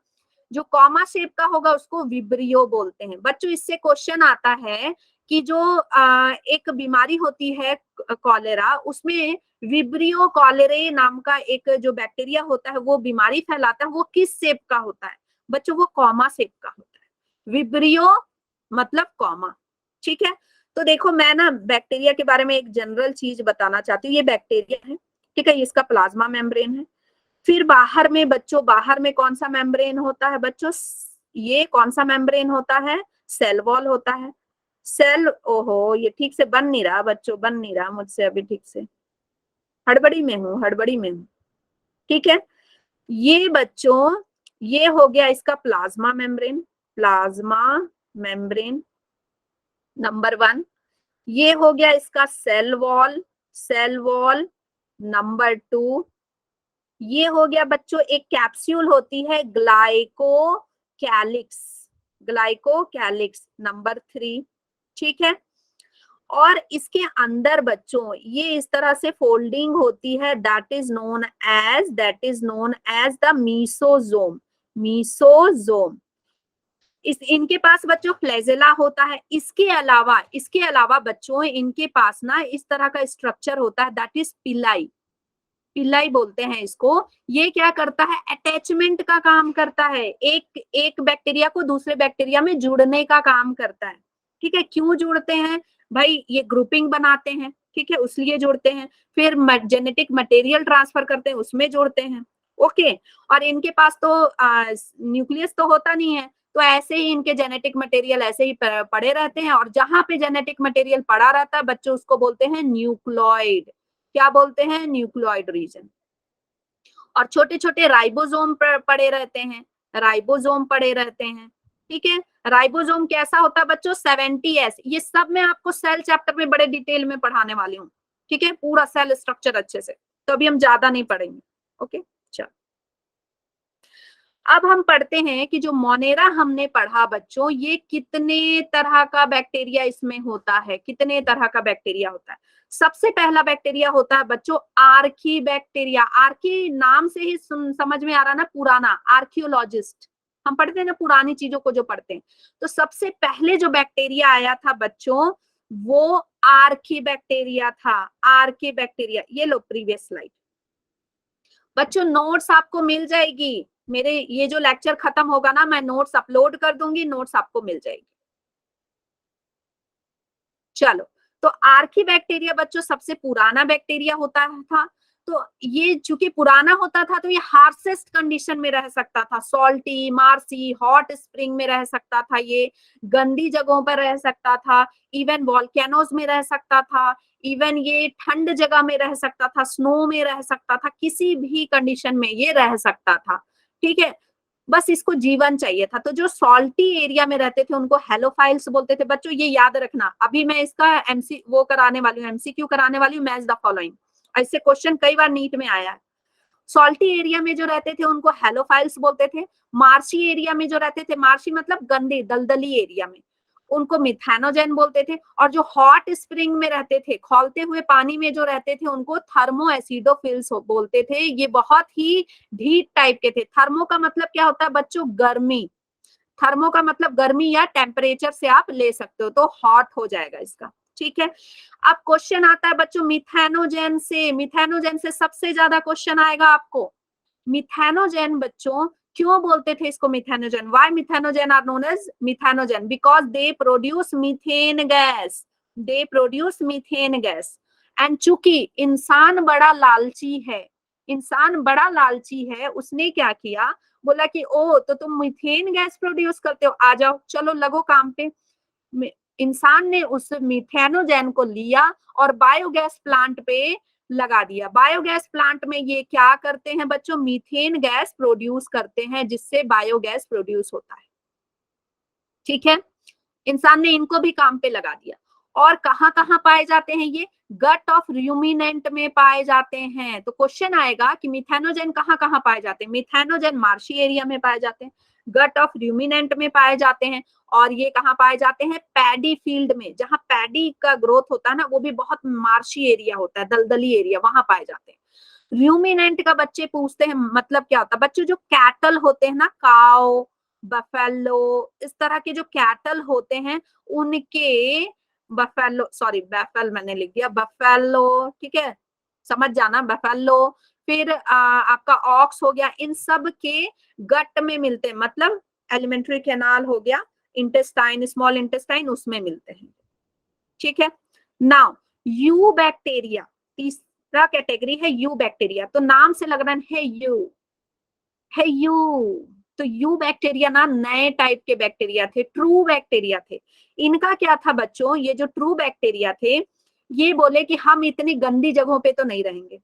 जो कॉमा शेप का होगा उसको विब्रियो बोलते हैं। बच्चों इससे क्वेश्चन आता है कि जो एक बीमारी होती है कॉलेरा, उसमें विब्रियो कॉलेरे नाम का एक जो बैक्टीरिया होता है वो बीमारी फैलाता है, वो किस शेप का होता है बच्चों, वो कॉमा शेप का होता है, विब्रियो मतलब कॉमा। ठीक है, तो देखो मैं ना बैक्टीरिया के बारे में एक जनरल चीज बताना चाहती हूँ। ये बैक्टीरिया है, ठीक है, इसका प्लाज्मा मेम्ब्रेन है। फिर बाहर में बच्चों, बाहर में कौन सा मेम्ब्रेन होता है बच्चों, ये कौन सा मेम्ब्रेन होता है, सेल वॉल होता है। सेल, ओहो ये ठीक से बन नहीं रहा बच्चों, बन नहीं रहा मुझसे अभी ठीक से, हड़बड़ी में हूँ, हड़बड़ी में हूँ। ठीक है, ये बच्चों ये हो गया इसका plasma membrane, plasma membrane number 1। ये हो गया इसका cell wall, cell wall number 2। ये हो गया बच्चों एक कैप्सूल होती है ग्लाइकोकैलिक्स, ग्लाइकोकैलिक्स नंबर 3। ठीक है, और इसके अंदर बच्चों ये इस तरह से फोल्डिंग होती है, that is known as the mesosome, mesosome. इनके पास बच्चों फ्लैजेला होता है। इसके अलावा बच्चों इनके पास ना इस तरह का स्ट्रक्चर होता है, दैट इज पिलाई, पिलाई बोलते हैं इसको। ये क्या करता है, अटैचमेंट का काम करता है, एक बैक्टीरिया को दूसरे बैक्टीरिया में जुड़ने का काम करता है। ठीक है, क्यों जोड़ते हैं भाई, ये ग्रुपिंग बनाते हैं, ठीक है, उसलिए जोड़ते हैं। फिर जेनेटिक मटेरियल ट्रांसफर करते हैं, उसमें जोड़ते हैं। ओके, और इनके पास तो न्यूक्लियस तो होता नहीं है, तो ऐसे ही इनके जेनेटिक मटेरियल ऐसे ही पड़े रहते हैं, और जहां पे जेनेटिक मटेरियल पड़ा रहता है बच्चों, उसको बोलते हैं न्यूक्लॉइड। क्या बोलते हैं? न्यूक्लॉइड रीजन। और छोटे छोटे राइबोसोम पड़े रहते हैं, राइबोसोम पड़े रहते हैं, ठीक है। राइबोसोम कैसा होता है बच्चों? 70S। ये सब मैं आपको सेल चैप्टर में बड़े डिटेल में पढ़ाने वाली हूँ, ठीक है, पूरा सेल स्ट्रक्चर अच्छे से, तो अभी हम ज्यादा नहीं पढ़ेंगे। ओके, चलो अब हम पढ़ते हैं कि जो मोनेरा हमने पढ़ा बच्चों, ये कितने तरह का बैक्टीरिया इसमें होता है, कितने तरह का बैक्टीरिया होता है। सबसे पहला बैक्टीरिया होता है बच्चों आर्की बैक्टीरिया। आर्की नाम से ही समझ में आ रहा ना, पुराना, आर्कियोलॉजिस्ट, हम पढ़ते हैं ना पुरानी चीजों को जो पढ़ते हैं। तो सबसे पहले जो बैक्टीरिया आया था बच्चों, वो आर्की बैक्टीरिया था। आर्की बैक्टीरिया, ये लो प्रीवियस स्लाइड। बच्चों नोट्स आपको मिल जाएगी, मेरे ये जो लेक्चर खत्म होगा ना, मैं नोट्स अपलोड कर दूंगी, नोट्स आपको मिल जाएगी। चलो, तो आर्की बैक्टीरिया बच्चों सबसे पुराना बैक्टीरिया होता था। तो ये चूंकि पुराना होता था, तो ये हार्शेस्ट कंडीशन में रह सकता था, सॉल्टी, मार्सी, हॉट स्प्रिंग में रह सकता था, ये गंदी जगहों पर रह सकता था, इवन वॉल्केनोज में रह सकता था, इवन ये ठंड जगह में रह सकता था, स्नो में रह सकता था, किसी भी कंडीशन में ये रह सकता था, ठीक है। बस इसको जीवन चाहिए था। तो जो सॉल्टी एरिया में रहते थे उनको हेलोफाइल्स बोलते थे बच्चों, ये याद रखना। अभी मैं इसका एमसी वो कराने वाली हूँ, एमसीक्यू कराने वाली हूँ, मैच द फॉलोइंग। ऐसे क्वेश्चन कई बार नीट में आया है। सॉल्टी एरिया में जो रहते थे उनको हेलोफाइल्स बोलते थे। मार्शी एरिया में जो रहते थे, मार्शी मतलब गंदे दलदली एरिया में, उनको मिथेनोजेन बोलते थे। और जो हॉट स्प्रिंग में रहते थे, खौलते हुए पानी में जो रहते थे, उनको थर्मो एसिडोफिल्स बोलते थे। ये बहुत ही ढीठ टाइप के थे। थर्मो का मतलब क्या होता है बच्चों? गर्मी। थर्मो का मतलब गर्मी या टेम्परेचर से आप ले सकते हो, तो हॉट हो जाएगा इसका, ठीक है। अब क्वेश्चन आता है बच्चों मिथेनोजेन से। मिथेनोजेन से सबसे ज्यादा क्वेश्चन आएगा आपको। मिथेनोजेन बच्चों, क्यों बोलते थे इसको methanogen? Why methanogen are known as methanogen? Because they produce methane gas. They produce methane gas. And चूंकि इंसान बड़ा लालची है, इंसान बड़ा लालची है, उसने क्या किया, बोला कि ओ तो तुम मीथेन गैस प्रोड्यूस करते हो, आ जाओ चलो लगो काम पे। इंसान ने उस मिथेनोजेन को लिया और बायोगैस प्लांट पे लगा दिया। बायोगैस प्लांट में ये क्या करते हैं बच्चों? मीथेन गैस प्रोड्यूस करते हैं, जिससे बायोगैस प्रोड्यूस होता है, ठीक है। इंसान ने इनको भी काम पे लगा दिया। और कहां कहां पाए जाते हैं ये? गट ऑफ रूमिनेंट में पाए जाते हैं। तो क्वेश्चन आएगा कि मिथेनोजेन कहां कहां पाए जाते हैं? मिथेनोजेन मार्शी एरिया में पाए जाते हैं, गट ऑफ रूमिनेंट में पाए जाते हैं, और ये कहां पाए जाते हैं? पैडी फील्ड में, जहां पैडी का ग्रोथ होता है ना, वो भी बहुत मार्शी एरिया होता है, दलदली एरिया, वहां पाए जाते हैं। रूमिनेंट का बच्चे पूछते हैं मतलब क्या होता है बच्चों? जो कैटल होते हैं ना, काओ, बफेलो, इस तरह के जो कैटल होते हैं, उनके बफेलो, सॉरी बफेल मैंने लिख दिया, बफेलो, ठीक है, समझ जाना, बफेलो। फिर आपका ऑक्स हो गया, इन सब के गट में मिलते हैं, मतलब एलिमेंट्री कैनाल हो गया, इंटेस्टाइन, स्मॉल इंटेस्टाइन, उसमें मिलते हैं, ठीक है। नाउ यू बैक्टीरिया, तीसरा कैटेगरी है यू बैक्टीरिया। तो नाम से लग रहा है यू, है यू। तो यू बैक्टीरिया ना नए टाइप के बैक्टीरिया थे, ट्रू बैक्टीरिया थे। इनका क्या था बच्चों? ये जो ट्रू बैक्टीरिया थे, ये बोले कि हम इतनी गंदी जगहों पे तो नहीं रहेंगे,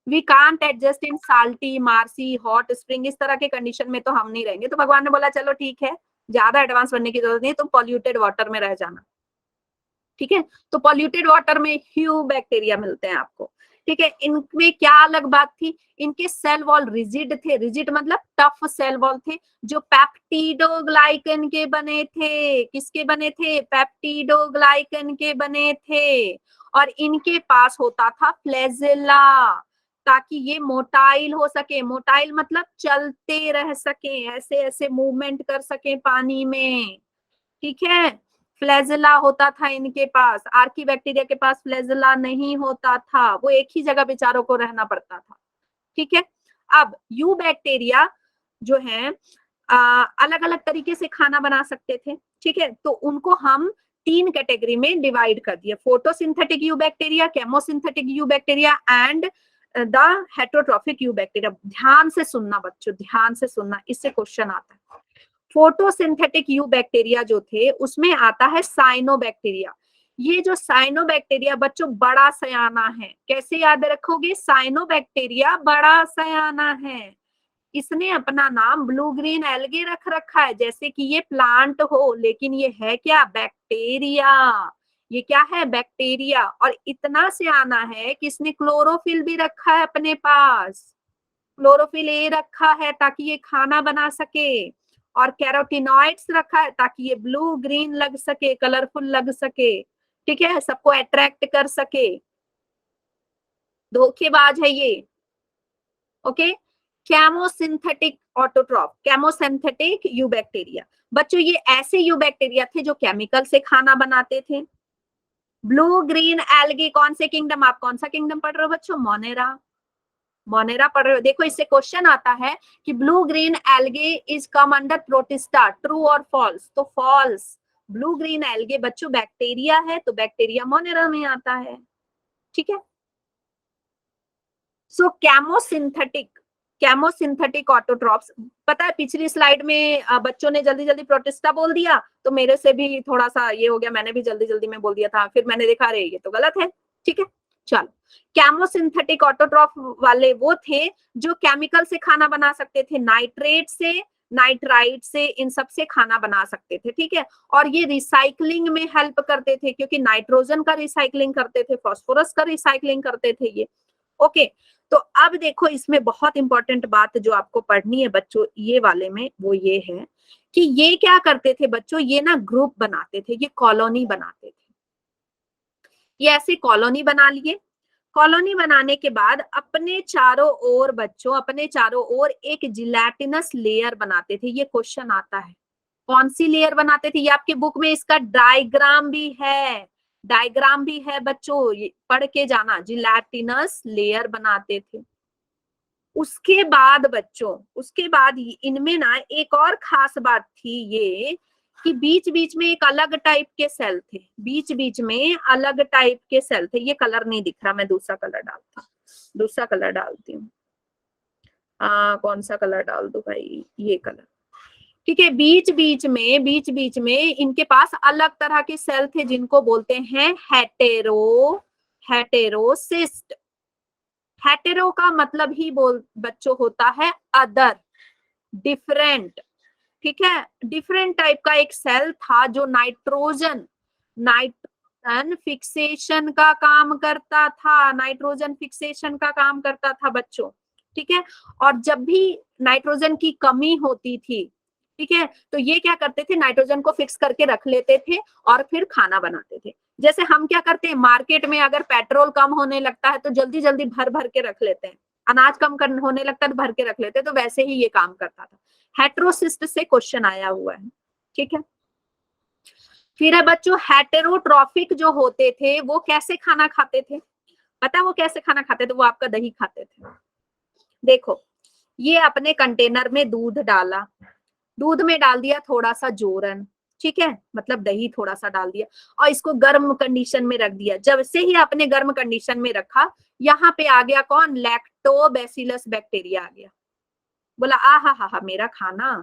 we can't adjust in salty, marshy, hot spring, इस तरह के कंडीशन में तो हम नहीं रहेंगे। तो भगवान ने बोला चलो ठीक है, ज्यादा एडवांस बनने की जरूरत नहीं, तुम पॉल्यूटेड वाटर में रह जाना, ठीक है। तो पॉल्यूटेड वाटर में ह्यू बैक्टीरिया मिलते हैं आपको, ठीक है। इनमें क्या अलग बात थी? इनके सेल वॉल रिजिड थे। रिजिड मतलब टफ सेल वॉल थे, जो पेप्टिडोग्लाइकन के बने थे। किसके बने थे? पेप्टिडोग्लाइकन के बने थे। और इनके पास होता था फ्लैजेला, ताकि ये मोटाइल हो सके। मोटाइल मतलब चलते रह सके, ऐसे ऐसे मूवमेंट कर सके पानी में, ठीक है। फ्लैजेला होता था इनके पास। आर्की बैक्टीरिया के पास फ्लैजेला नहीं होता था, वो एक ही जगह बेचारों को रहना पड़ता था, ठीक है। अब यू बैक्टीरिया जो है अलग अलग तरीके से खाना बना सकते थे, ठीक है। तो उनको हम तीन कैटेगरी में डिवाइड कर दिया, photosynthetic eubacteria, chemosynthetic eubacteria and the heterotrophic eubacteria. ध्यान से सुनना बच्चों, ध्यान से सुनना, इससे क्वेश्चन आता है। फोटोसिंथेटिक यूबैक्टीरिया जो थे उसमें आता है साइनोबैक्टीरिया। ये जो साइनोबैक्टीरिया बच्चों बड़ा सयाना है, कैसे याद रखोगे, साइनोबैक्टीरिया बड़ा सयाना है। इसने अपना नाम ब्लू ग्रीन एल्गे रख रखा है, जैसे कि ये प्लांट हो, लेकिन ये है क्या, बैक्टीरिया। ये क्या है, बैक्टीरिया। और इतना सियाना है कि इसने क्लोरोफिल भी रखा है अपने पास, क्लोरोफिल ए रखा है ताकि ये खाना बना सके, और कैरोटिनॉइड्स रखा है ताकि ये ब्लू ग्रीन लग सके, कलरफुल लग सके, ठीक है, सबको अट्रैक्ट कर सके। धोखेबाज है ये। Okay, chemosynthetic autotroph, chemosynthetic eubacteria. बच्चों ये ऐसे यूबैक्टीरिया थे जो केमिकल से खाना बनाते थे। ब्लू ग्रीन एल्गी कौन से किंगडम, आप कौन सा किंगडम पढ़ रहे हो बच्चों, मोनेरा, मोनेरा पढ़ रहे हो। देखो इससे क्वेश्चन आता है कि blue green algae is come under protista, true और फॉल्स, तो फॉल्स। ब्लू ग्रीन एल्गे बच्चों बैक्टीरिया है, तो बैक्टीरिया मोनेरा में आता है, ठीक है। सो केमोसिंथेटिक, केमोसिंथेटिक ऑटोट्रॉप्स, पता है पिछली स्लाइड में बच्चों ने जल्दी जल्दी प्रोटिस्टा बोल दिया, तो मेरे से भी थोड़ा सा ये हो गया, मैंने भी जल्दी जल्दी में बोल दिया था, फिर मैंने देखा अरे ये तो गलत है, ठीक है। चलो, केमोसिंथेटिक ऑटोट्रॉफ वाले वो थे जो केमिकल से खाना बना सकते थे, नाइट्रेट से, नाइट्राइट से, इन सब से खाना बना सकते थे, ठीक है। और ये रिसाइकलिंग में हेल्प करते थे, क्योंकि नाइट्रोजन का रिसाइकलिंग करते थे, फास्फोरस का रिसाइकलिंग करते थे ये। ओके, तो अब देखो इसमें बहुत इंपॉर्टेंट बात जो आपको पढ़नी है बच्चों ये वाले में, वो ये है कि ये क्या करते थे बच्चों, ये ना ग्रुप बनाते थे, ये कॉलोनी बनाते थे। ये ऐसे कॉलोनी बना लिए, कॉलोनी बनाने के बाद अपने चारों ओर बच्चों, अपने चारों ओर एक जिलेटिनस लेयर बनाते थे। ये क्वेश्चन आता है, कौन सी लेयर बनाते थे, ये आपके बुक में इसका डायग्राम भी है, डायग्राम भी है बच्चों, ये पढ़ के जाना, जिलेटिनस लेयर बनाते थे। उसके बाद बच्चों, उसके बाद इनमें ना एक और खास बात थी ये कि बीच बीच में एक अलग टाइप के सेल थे, बीच बीच में अलग टाइप के सेल थे। ये कलर नहीं दिख रहा, मैं दूसरा कलर डालती हूँ, दूसरा कलर डालती हूँ। कौन सा कलर डाल दो भाई, ये कलर, ठीक है। बीच बीच में इनके पास अलग तरह के सेल थे जिनको बोलते हैं हेटेरोसिस्ट। हेटेरो का मतलब ही बच्चों होता है अदर, डिफरेंट, ठीक है। डिफरेंट टाइप का एक सेल था जो नाइट्रोजन फिक्सेशन का काम करता था, नाइट्रोजन फिक्सेशन का काम करता था बच्चों, ठीक है। और जब भी नाइट्रोजन की कमी होती थी, ठीक है, तो ये क्या करते थे, नाइट्रोजन को फिक्स करके रख लेते थे और फिर खाना बनाते थे। जैसे हम क्या करते हैं, मार्केट में अगर पेट्रोल कम होने लगता है तो जल्दी जल्दी भर भर के रख लेते हैं, अनाज कम होने लगता है तो भर के रख लेते हैं, तो वैसे ही ये काम करता था। हेटेरोसिस्ट से क्वेश्चन आया हुआ है, ठीक है। फिर है बच्चों हेटेरोट्रॉफिक जो होते थे वो कैसे खाना खाते थे, पता है वो कैसे खाना खाते थे, वो आपका दही खाते थे। देखो ये अपने कंटेनर में दूध डाला, दूध में डाल दिया थोड़ा सा जोरन, ठीक है, मतलब दही थोड़ा सा डाल दिया, और इसको गर्म कंडीशन में रख दिया। जब से ही आपने गर्म कंडीशन में रखा, यहाँ पे आ गया कौन, लैक्टोबैसिलस बैक्टीरिया आ गया। बोला आ हा मेरा खाना।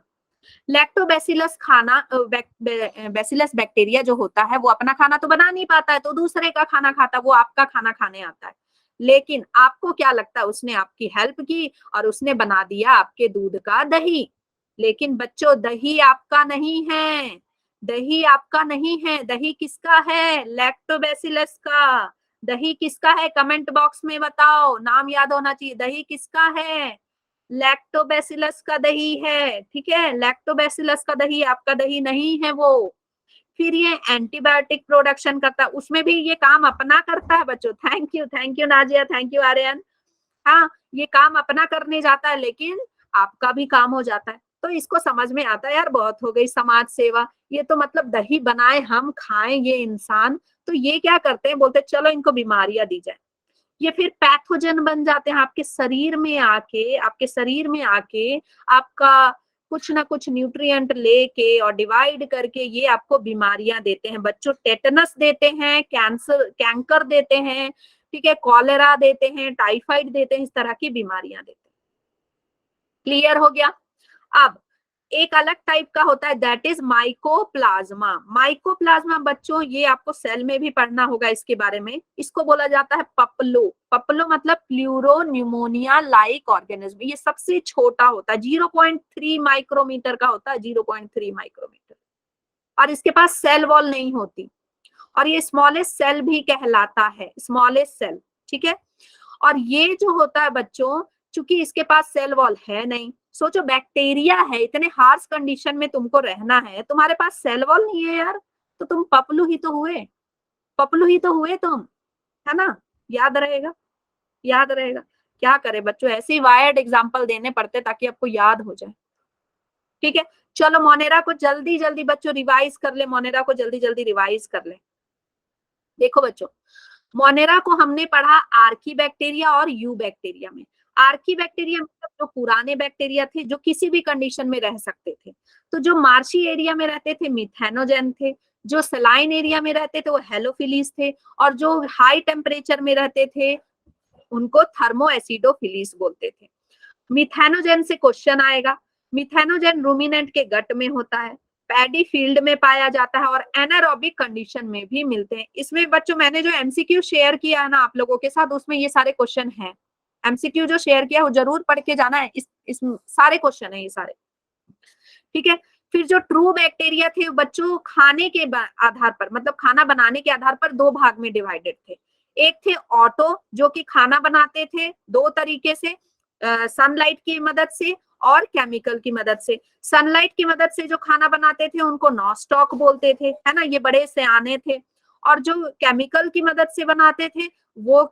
लैक्टोबैसिलस खाना, बैसिलस बैक्टीरिया जो होता है वो अपना खाना तो बना नहीं पाता है, तो दूसरे का खाना खाता, वो आपका खाना खाने आता है। लेकिन आपको क्या लगता है, उसने आपकी हेल्प की और उसने बना दिया आपके दूध का दही। लेकिन बच्चों दही आपका नहीं है, दही आपका नहीं है, दही किसका है, लैक्टोबैसिलस का। दही किसका है, कमेंट बॉक्स में बताओ, नाम याद होना चाहिए, दही किसका है, लैक्टोबैसिलस का दही है, ठीक है। लैक्टोबैसिलस का दही, आपका दही नहीं है वो। फिर ये एंटीबायोटिक प्रोडक्शन करता है, उसमें भी ये काम अपना करता है बच्चों। Thank you Nazia, thank you Aryan. हाँ, ये काम अपना करने जाता है लेकिन आपका भी काम हो जाता है। तो इसको समझ में आता है यार, बहुत हो गई समाज सेवा, ये तो मतलब दही बनाए हम खाएं ये इंसान, तो ये क्या करते हैं, बोलते चलो इनको बीमारियां दी जाए। ये फिर पैथोजन बन जाते हैं आपके शरीर में आके, आपके शरीर में आके आपका कुछ ना कुछ न्यूट्रिएंट लेके और डिवाइड करके ये आपको बीमारियां देते हैं बच्चों। टेटनस देते हैं, कैंकर देते हैं, ठीक है, कॉलेरा देते हैं, टाइफाइड देते हैं, इस तरह की बीमारियां देते हैं। क्लियर हो गया। अब एक अलग टाइप का होता है, दैट इज माइकोप्लाज्मा। माइकोप्लाज्मा बच्चों ये आपको सेल में भी पढ़ना होगा इसके बारे में। इसको बोला जाता है पपलो। पपलो मतलब प्लूरो न्यूमोनिया लाइक ऑर्गेनिज्म। ये सबसे छोटा होता है, 0.3 माइक्रोमीटर का होता है, 0.3 माइक्रोमीटर, और इसके पास सेल वॉल नहीं होती, और ये स्मॉलेस्ट सेल भी कहलाता है, स्मॉलेस्ट सेल, ठीक है। और ये जो होता है बच्चों, चूंकि इसके पास सेल वॉल है नहीं, सोचो बैक्टीरिया है, इतने हार्श कंडीशन में तुमको रहना है, तुम्हारे पास सेल वॉल नहीं है यार, तो तुम पपलू ही तो हुए, पपलू ही तो हुए तुम, है ना। याद रहेगा, याद रहेगा। क्या करे बच्चों, ऐसे ही वायर्ड एग्जाम्पल देने पड़ते ताकि आपको याद हो जाए, ठीक है। चलो मोनेरा को जल्दी जल्दी बच्चों रिवाइज कर ले, मोनेरा को जल्दी जल्दी रिवाइज कर ले। देखो बच्चों, मोनेरा को हमने पढ़ा आर्की बैक्टीरिया और यू बैक्टीरिया में। आर्की बैक्टीरिया मतलब जो पुराने बैक्टीरिया थे जो किसी भी कंडीशन में रह सकते थे। तो जो मार्शी एरिया में रहते थे मिथेनोजेन थे, जो सलाइन एरिया में रहते थे वो हेलोफिलीस थे, और जो हाई टेम्परेचर में रहते थे उनको थर्मो एसिडोफिलीस बोलते थे। मिथेनोजेन से क्वेश्चन आएगा। मिथेनोजेन रूमिनेंट के गट में होता है, पैडी फील्ड में पाया जाता है, और एनारोबिक कंडीशन में भी मिलते हैं। इसमें बच्चों मैंने जो एमसीक्यू शेयर किया है ना आप लोगों के साथ, उसमें ये सारे क्वेश्चन हैं। एमसीक्यू जो शेयर किया वो जरूर पढ़ के जाना है, इस सारे क्वेश्चन है ये सारे, ठीक है। फिर जो ट्रू बैक्टीरिया थे बच्चों खाने के आधार पर, मतलब खाना बनाने के आधार पर दो भाग में डिवाइडेड थे। एक थे ऑटो जो कि खाना बनाते थे दो तरीके से, सनलाइट की मदद से और केमिकल की मदद से। सनलाइट की मदद से जो खाना बनाते थे उनको नॉस्टॉक बोलते थे, है ना, ये बड़े सियाने थे। और जो केमिकल की मदद से बनाते थे वो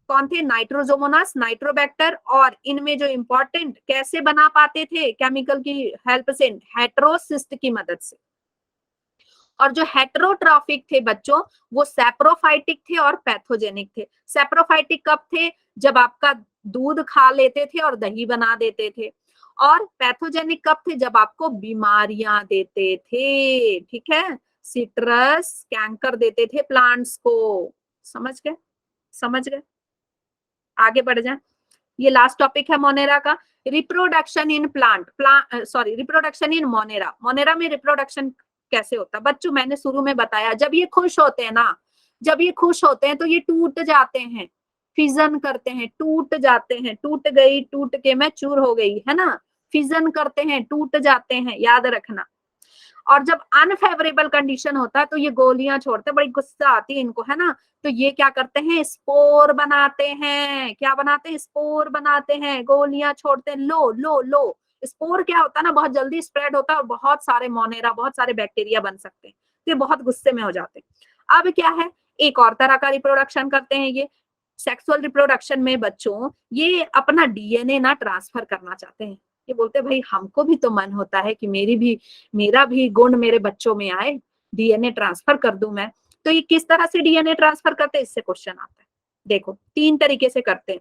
कौन थे, नाइट्रोजोमोनास, नाइट्रोबैक्टर, और इनमें जो इंपॉर्टेंट कैसे बना पाते थे केमिकल की हेल्प से, हेट्रोसिस्ट की मदद से। और जो हेट्रोट्रॉफिक थे बच्चों वो सैप्रोफाइटिक थे और पैथोजेनिक थे। सैप्रोफाइटिक कब थे, जब आपका दूध खा लेते थे और दही बना देते थे। और पैथोजेनिक कब थे, जब आपको बीमारियां देते थे, ठीक है, सिट्रस कैंकर देते थे प्लांट्स को। समझ गए, समझ गए। आगे बढ़ जाए, ये लास्ट टॉपिक है मोनेरा का, reproduction in sorry reproduction in Monera. Monera में रिप्रोडक्शन कैसे होता है बच्चों, मैंने शुरू में बताया, जब ये खुश होते हैं ना, जब ये खुश होते हैं तो ये टूट जाते हैं, फिजन करते हैं, टूट जाते हैं, टूट गई, टूट के मैं चूर हो गई, है ना, फिजन करते हैं, टूट जाते हैं, याद रखना। और जब अनफेवरेबल कंडीशन होता है तो ये गोलियां छोड़ते हैं, बड़ी गुस्सा आती है इनको, है ना, तो ये क्या करते हैं, स्पोर बनाते हैं। क्या बनाते हैं, स्पोर बनाते हैं, गोलियां छोड़ते हैं। लो लो लो, स्पोर क्या होता है ना, बहुत जल्दी स्प्रेड होता है और बहुत सारे मोनेरा, बहुत सारे बैक्टीरिया बन सकते हैं, तो ये बहुत गुस्से में हो जाते हैं। अब क्या है, एक और तरह का रिप्रोडक्शन करते हैं ये, सेक्सुअल रिप्रोडक्शन में बच्चों ये अपना डीएनए ना ट्रांसफर करना चाहते हैं। ये बोलते हैं भाई हमको भी तो मन होता है कि मेरा भी गुण मेरे बच्चों में आए, डीएनए ट्रांसफर कर दूं मैं। तो ये किस तरह से डीएनए ट्रांसफर करते हैं, इससे क्वेश्चन आता है। देखो 3 तरीके से करते हैं।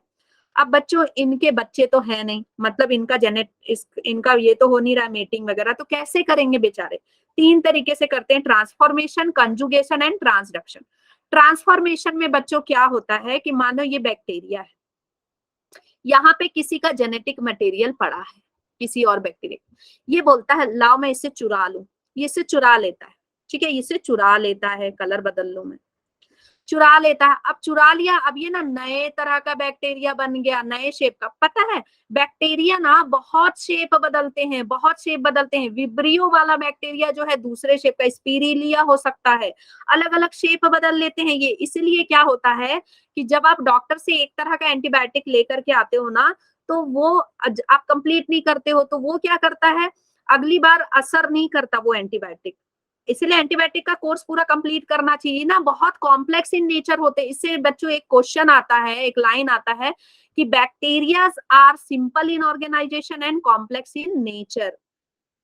अब बच्चों इनके बच्चे तो है नहीं, मतलब इनका ये तो हो नहीं रहा मीटिंग वगैरह, तो कैसे करेंगे बेचारे। 3 तरीके से करते हैं, transformation, conjugation and transduction. Transformation में बच्चों क्या होता है कि मानो ये बैक्टीरिया है, यहाँ पे किसी का जेनेटिक मटेरियल पड़ा है, किसी और बैक्टीरिया, ये बोलता है लाओ मैं इसे चुरा लूं, ये इसे चुरा लेता है, ठीक है, इसे चुरा लेता है, कलर बदल लूं मैं, चुरा लेता है। अब चुरा लिया, अब ये ना नए तरह का बैक्टीरिया बन गया, नए शेप का। पता है बैक्टीरिया ना बहुत शेप बदलते हैं, बहुत शेप बदलते हैं। विब्रियो वाला बैक्टीरिया जो है दूसरे शेप का, स्पिरिलिया हो सकता है, अलग अलग शेप बदल लेते हैं ये। इसलिए क्या होता है कि जब आप डॉक्टर से एक तरह का एंटीबायोटिक लेकर के आते हो ना, तो वो आप कंप्लीट नहीं करते हो, तो वो क्या करता है, अगली बार असर नहीं करता वो एंटीबायोटिक। इसलिए एंटीबायोटिक का कोर्स पूरा कंप्लीट करना चाहिए ना, बहुत कॉम्प्लेक्स इन नेचर होते हैं। इससे बच्चों एक क्वेश्चन आता है, एक लाइन आता है कि bacterias are simple in organization and complex in nature.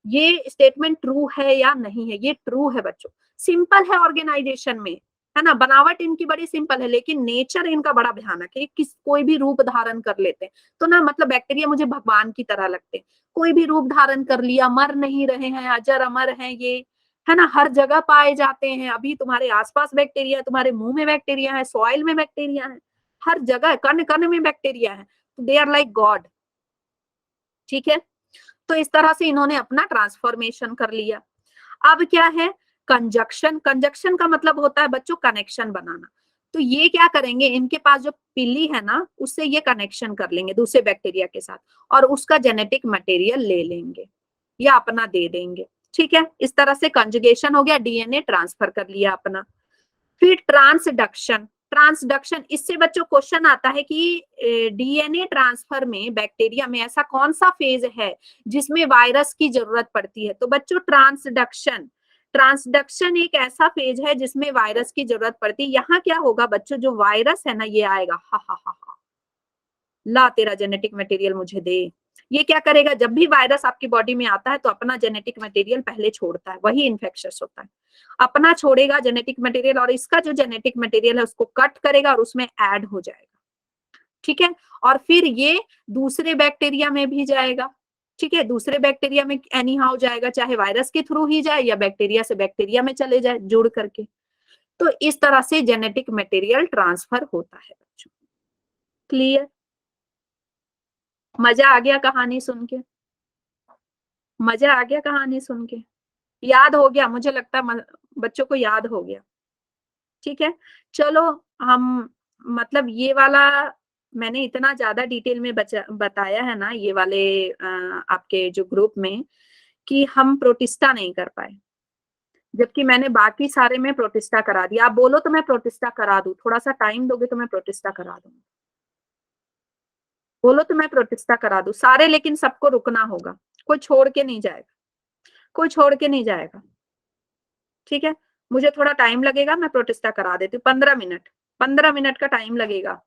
ये स्टेटमेंट ट्रू है या नहीं है, ये ट्रू है बच्चों। सिंपल है ऑर्गेनाइजेशन में, है ना। बनावट इनकी बड़ी सिंपल है, लेकिन नेचर इनका बड़ा भयानक है, कोई भी रूप धारण कर लेते हैं। तो ना मतलब बैक्टीरिया मुझे भगवान की तरह लगते हैं, कोई भी रूप धारण कर लिया, मर नहीं रहे हैं, अजर अमर हैं ये, है ना, हर जगह पाए जाते हैं। अभी तुम्हारे आसपास बैक्टीरिया, तुम्हारे मुंह में बैक्टीरिया है, सॉइल में बैक्टीरिया है, हर जगह कण कण में बैक्टीरिया है। दे आर लाइक गॉड, ठीक है। तो इस तरह से इन्होंने अपना ट्रांसफॉर्मेशन कर लिया। अब क्या है कंजक्शन। कंजक्शन का मतलब होता है बच्चों कनेक्शन बनाना। तो ये क्या करेंगे, इनके पास जो पिल्ली है ना, उससे ये कनेक्शन कर लेंगे दूसरे बैक्टीरिया के साथ, और उसका जेनेटिक मटेरियल ले लेंगे या अपना दे देंगे, ठीक है। इस तरह से कंजुगेशन हो गया, डीएनए ट्रांसफर कर लिया अपना। फिर ट्रांसडक्शन। ट्रांसडक्शन, इससे बच्चों क्वेश्चन आता है कि डीएनए ट्रांसफर में बैक्टीरिया में ऐसा कौन सा फेज है जिसमें वायरस की जरूरत पड़ती है। तो बच्चों ट्रांसडक्शन, ट्रांसडक्शन एक ऐसा फेज है जिसमें वायरस की जरूरत पड़ती है। यहाँ क्या होगा बच्चों, जो वायरस है ना ये आएगा, हा हा हा हा, ला तेरा जेनेटिक मटेरियल मुझे दे। ये क्या करेगा, जब भी वायरस आपकी बॉडी में आता है तो अपना जेनेटिक मटेरियल पहले छोड़ता है, वही इन्फेक्शियस होता है। अपना छोड़ेगा जेनेटिक मटेरियल, और इसका जो जेनेटिक मटेरियल है उसको कट करेगा और उसमें ऐड हो जाएगा, ठीक है। और फिर ये दूसरे बैक्टीरिया में भी जाएगा, ठीक है। दूसरे बैक्टीरिया में एनी हाउ जाएगा, चाहे वायरस के थ्रू ही जाए या बैक्टीरिया से बैक्टीरिया में चले जाए जुड़ करके। तो इस तरह से जेनेटिक मटेरियल ट्रांसफर होता है बच्चों। क्लियर, मजा आ गया कहानी सुन के, मजा आ गया कहानी सुन के, याद हो गया मुझे लगता है बच्चों को याद हो गया, ठीक है। चलो हम मतलब ये वाला मैंने इतना ज्यादा डिटेल में बताया है ना ये वाले आपके जो ग्रुप में, कि हम प्रोटिस्टा नहीं कर पाए, जबकि मैंने बाकी सारे में प्रोटिस्टा करा दिया। आप बोलो तो मैं प्रोटिस्टा करा दूं, थोड़ा सा टाइम दोगे तो मैं प्रोटिस्टा करा दूं, बोलो तो मैं प्रोटिस्टा करा दूं सारे, लेकिन सबको रुकना होगा, कोई छोड़ के नहीं जाएगा, कोई छोड़ के नहीं जाएगा, ठीक है। मुझे थोड़ा टाइम लगेगा, मैं प्रोटिस्टा करा देती हूँ, 15 मिनट, 15 मिनट का टाइम लगेगा,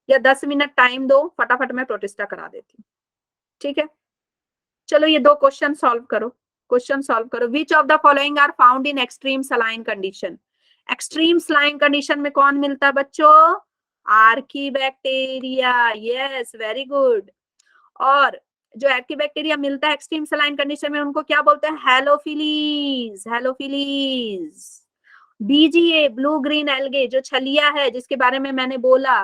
या 10 मिनट टाइम दो, फटाफट मैं प्रोटिस्टा करा देती हूँ, ठीक है। चलो ये दो क्वेश्चन सॉल्व करो, क्वेश्चन सॉल्व करो। Which of the following are found in extreme saline condition. Extreme saline condition में कौन मिलता है बच्चों, आर्कीबैक्टीरिया, यस वेरी गुड। और जो आर्कीबैक्टीरिया मिलता है एक्सट्रीम सलाइन कंडीशन में उनको क्या बोलते हैं, हेलोफिलीज, हेलोफिलीज। बीजीए ब्लू ग्रीन एल्गे, जो छलिया है जिसके बारे में मैंने बोला,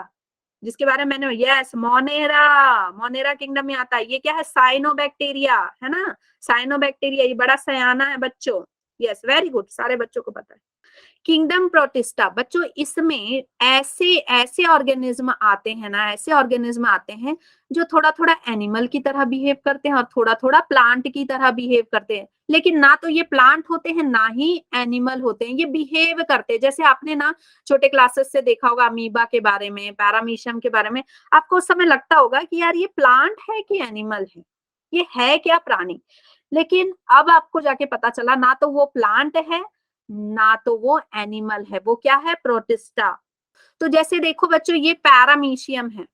जिसके बारे में मैंने, यस मोनेरा, मोनेरा किंगडम में आता है। ये क्या है, साइनोबैक्टीरिया, है ना, साइनोबैक्टीरिया, ये बड़ा सयाना है बच्चों, यस वेरी गुड, सारे बच्चों को पता है। किंगडम प्रोटिस्टा बच्चों, इसमें ऐसे ऐसे ऑर्गेनिज्म आते हैं ना, ऐसे ऑर्गेनिज्म आते हैं जो थोड़ा थोड़ा एनिमल की तरह बिहेव करते हैं और थोड़ा थोड़ा प्लांट की तरह बिहेव करते हैं, लेकिन ना तो ये प्लांट होते हैं ना ही एनिमल होते हैं, ये बिहेव करते हैं। जैसे आपने ना छोटे क्लासेस से देखा होगा अमीबा के बारे में, पैरामीशियम के बारे में, आपको उस समय लगता होगा कि यार ये प्लांट है कि एनिमल ये है क्या प्राणी। लेकिन अब आपको जाके पता चला ना तो वो प्लांट है ना तो वो एनिमल है, वो क्या है, प्रोटिस्टा। तो जैसे देखो बच्चों ये पैरामीशियम है,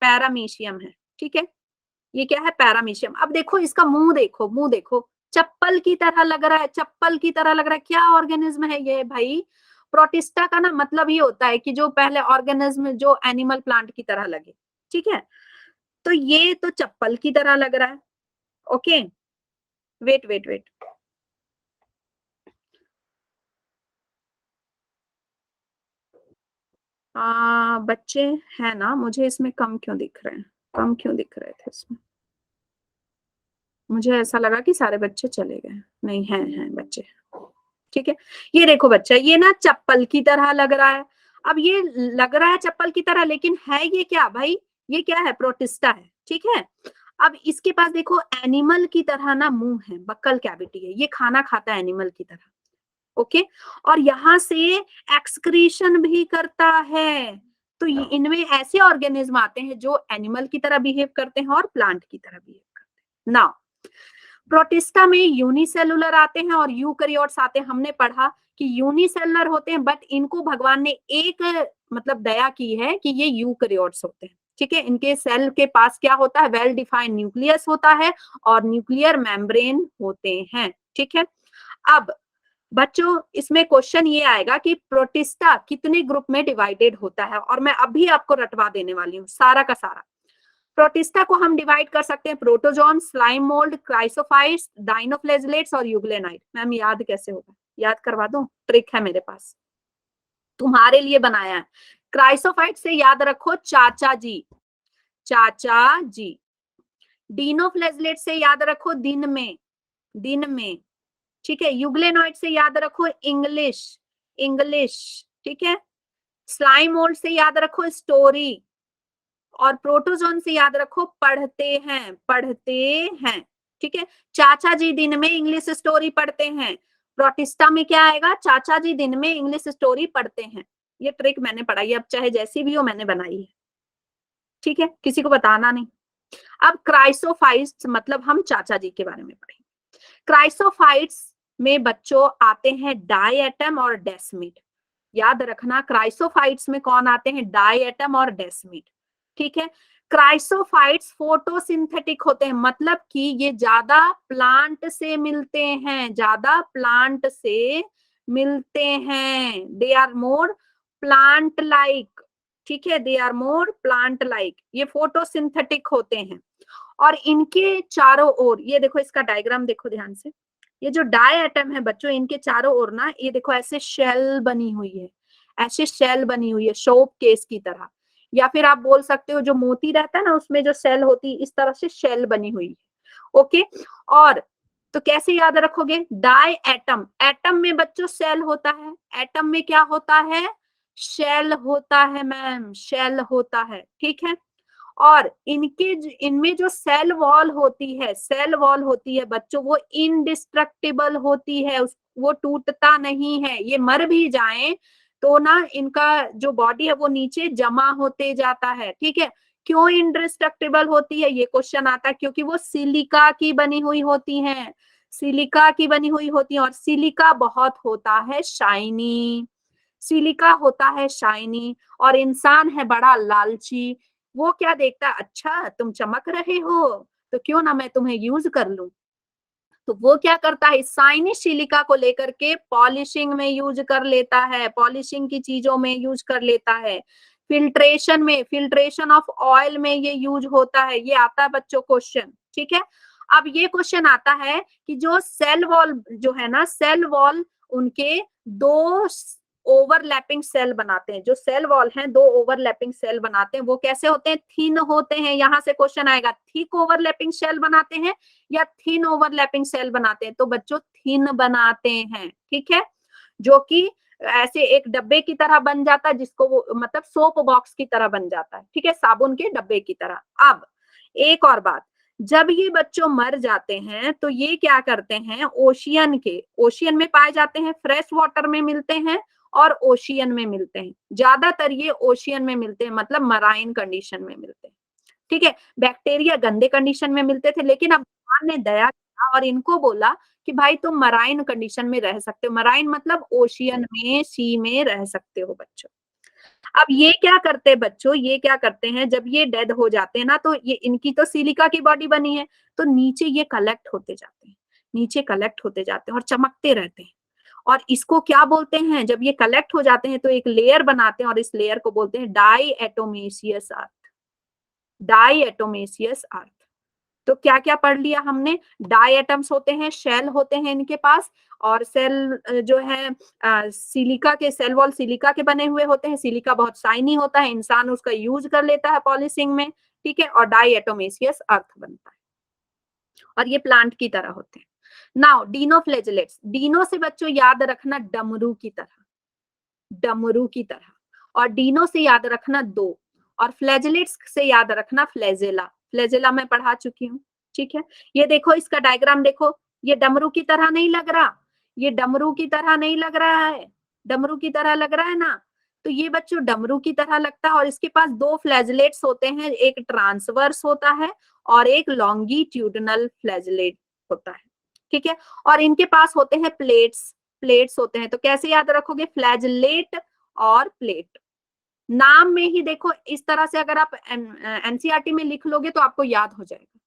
पैरामीशियम है, ठीक है, ये क्या है, पैरामीशियम। अब देखो इसका मुंह देखो, मुंह देखो, चप्पल की तरह लग रहा है, चप्पल की तरह लग रहा है, क्या ऑर्गेनिज्म है ये भाई। प्रोटिस्टा का ना मतलब ये होता है कि जो पहले ऑर्गेनिज्म जो एनिमल प्लांट की तरह लगे, ठीक है। तो ये तो चप्पल की तरह लग रहा है, ओके। वेट वेट वेट, बच्चे हैं ना, मुझे इसमें कम क्यों दिख रहे हैं, कम क्यों दिख रहे थे इसमें, मुझे ऐसा लगा कि सारे बच्चे चले गए, नहीं हैं बच्चे, ठीक है। ये देखो बच्चा, ये ना चप्पल की तरह लग रहा है। अब ये लग रहा है चप्पल की तरह, लेकिन है ये क्या भाई, ये क्या है, प्रोटिस्टा है, ठीक है। अब इसके पास देखो एनिमल की तरह ना मुंह है, बक्कल कैविटी है, ये खाना खाता है एनिमल की तरह, ओके। और यहां से एक्सक्रीशन भी करता है। तो इनमें ऐसे ऑर्गेनिज्म आते हैं जो एनिमल की तरह बिहेव करते हैं और प्लांट की तरह बिहेव करते हैं। नाउ प्रोटिस्टा में यूनिसेलुलर आते हैं और यूकैरियोट्स आते हैं। हमने पढ़ा कि यूनिसेलुलर होते हैं, बट इनको भगवान ने एक मतलब दया की है कि ये यूकैरियोट्स होते हैं, ठीक है। इनके सेल के पास क्या होता है, वेल डिफाइंड न्यूक्लियस होता है और न्यूक्लियर मेम्ब्रेन होते हैं, ठीक है। अब बच्चों इसमें क्वेश्चन ये आएगा कि प्रोटिस्टा कितने ग्रुप में डिवाइडेड होता है, और मैं अभी आपको रटवा देने वाली हूँ सारा का सारा। प्रोटिस्टा को हम डिवाइड कर सकते हैं प्रोटोजोन, स्लाइम मोल्ड, क्राइसोफाइट्स, डाइनोफ्लेजिलेट्स और यूग्लेनाइट। मैम याद कैसे होगा? याद करवा दूं, ट्रिक है मेरे पास, तुम्हारे लिए बनाया है। क्राइसोफाइट से याद रखो चाचा जी, चाचा जी। डीनोफ्लेजिलेट से याद रखो दिन में, दिन में, ठीक है। यूग्लेनॉइड से याद रखो इंग्लिश, इंग्लिश, ठीक है। स्लाइम मोल्ड से याद रखो स्टोरी, और प्रोटोजोन से याद रखो पढ़ते हैं, पढ़ते हैं, ठीक है। चाचा जी दिन में इंग्लिश स्टोरी पढ़ते हैं। प्रोटिस्टा में क्या आएगा? चाचा जी दिन में इंग्लिश स्टोरी पढ़ते हैं। ये ट्रिक मैंने पढ़ाई है, अब चाहे जैसी भी हो मैंने बनाई है, ठीक है, किसी को बताना नहीं। अब क्राइसोफाइट्स मतलब हम चाचा जी के बारे में पढ़ेंगे। क्राइसोफाइट्स में बच्चों आते हैं डायएटम और डेस्मिड। याद रखना क्राइसोफाइट्स में कौन आते हैं? डायएटम और डेस्मिड, ठीक है। क्राइसोफाइट्स फोटोसिंथेटिक होते हैं, मतलब कि ये ज्यादा प्लांट से मिलते हैं, ज्यादा प्लांट से मिलते हैं। They are more plant like, ठीक है, they are more plant like, ये फोटोसिंथेटिक होते हैं। और इनके चारों ओर, ये देखो इसका डायग्राम देखो ध्यान से, ये जो डाई एटम है बच्चों, इनके चारों ओर ना ये देखो ऐसे शेल बनी हुई है, ऐसे शेल बनी हुई है शोप केस की तरह, या फिर आप बोल सकते हो जो मोती रहता है ना उसमें जो सेल होती है, इस तरह से शेल बनी हुई है, ओके। और तो कैसे याद रखोगे? डाई एटम, एटम में बच्चों सेल होता है, एटम में क्या होता है? शेल होता है मैम, शेल होता है, ठीक है। और इनके इनमें जो सेल वॉल होती है, सेल वॉल होती है बच्चों, वो इनडिस्ट्रक्टिबल होती है, वो टूटता नहीं है। ये मर भी जाएं तो ना इनका जो बॉडी है वो नीचे जमा होते जाता है, ठीक है। क्यों इनडिस्ट्रक्टिबल होती है? ये क्वेश्चन आता है, क्योंकि वो सिलिका की बनी हुई होती हैं, सिलिका की बनी हुई होती है, और सिलिका बहुत होता है शाइनी, सिलिका होता है शाइनी। और इंसान है बड़ा लालची, वो क्या देखता है? अच्छा तुम चमक रहे हो तो क्यों ना मैं तुम्हें यूज कर लूं। तो वो क्या करता है? शाइनी सिलिका को लेकर के पॉलिशिंग में यूज कर लेता है, पॉलिशिंग की चीजों में यूज कर लेता है, फिल्ट्रेशन में, फिल्ट्रेशन ऑफ ऑयल में ये यूज होता है। ये आता है बच्चों क्वेश्चन, ठीक है। अब ये क्वेश्चन आता है कि जो सेल वॉल जो है ना, सेल वॉल उनके दो ओवरलैपिंग सेल बनाते हैं, जो सेल वॉल हैं दो ओवरलैपिंग सेल बनाते हैं। वो कैसे होते हैं? थिन होते हैं। यहां से क्वेश्चन आएगा थिक ओवरलैपिंग सेल बनाते हैं या थिन ओवरलैपिंग सेल बनाते हैं? तो बच्चों थिन बनाते हैं, ठीक है, जो कि ऐसे एक डब्बे की तरह बन जाता है, जिसको वो मतलब सोप बॉक्स की तरह बन जाता है, ठीक है, साबुन के डब्बे की तरह। अब एक और बात, जब ये बच्चों मर जाते हैं तो ये क्या करते हैं? ओशियन के, ओशियन में पाए जाते हैं, फ्रेश वाटर में मिलते हैं और ओशियन में मिलते हैं। ज्यादातर ये ओशियन में मिलते हैं, मतलब मराइन कंडीशन में मिलते हैं, ठीक है। बैक्टीरिया गंदे कंडीशन में मिलते थे, लेकिन अब भगवान ने दया किया और इनको बोला कि भाई तुम मराइन कंडीशन में रह सकते हो। मराइन मतलब ओशियन में, सी में रह सकते हो बच्चों। अब ये क्या करते हैं बच्चों? ये क्या करते हैं, जब ये डेड हो जाते हैं ना, तो ये इनकी तो सिलिका की बॉडी बनी है, तो नीचे ये कलेक्ट होते जाते हैं, नीचे कलेक्ट होते जाते हैं और चमकते रहते हैं। और इसको क्या बोलते हैं? जब ये कलेक्ट हो जाते हैं तो एक लेयर बनाते हैं, और इस लेयर को बोलते हैं डाई एटोमेशियस अर्थ, डाई एटोमेशियस अर्थ। तो क्या क्या पढ़ लिया हमने? डाई एटम्स होते हैं, शेल होते हैं इनके पास, और सेल जो है सिलिका के, सेल वॉल सिलिका के बने हुए होते हैं, सिलिका बहुत शाइनी होता है, इंसान उसका यूज कर लेता है पॉलिशिंग में, ठीक है, और डाई एटोमेशियस अर्थ बनता है, और ये प्लांट की तरह होते हैं। नाउ डीनोफ्लेजिलेट्स, डीनो से बच्चों याद रखना डमरू की तरह, डमरू की तरह, और डीनो से याद रखना दो, और फ्लैजिलेट्स से याद रखना फ्लैजेला, फ्लैजेला मैं पढ़ा चुकी हूँ, ठीक है। ये देखो इसका डायग्राम देखो, ये डमरू की तरह नहीं लग रहा, ये डमरू की तरह नहीं लग रहा है, डमरू की तरह लग रहा है ना, तो ये बच्चों डमरू की तरह लगता है। और इसके पास दो फ्लैजिलेट्स होते हैं, एक ट्रांसवर्स होता है और एक लॉन्गिट्यूडनल फ्लैजिलेट होता है, ठीक है। और इनके पास होते हैं प्लेट्स, प्लेट्स होते हैं। तो कैसे याद रखोगे? फ्लैजिलेट और प्लेट, नाम में ही देखो, इस तरह से अगर आप एनसीईआरटी में लिख लोगे तो आपको याद हो जाएगा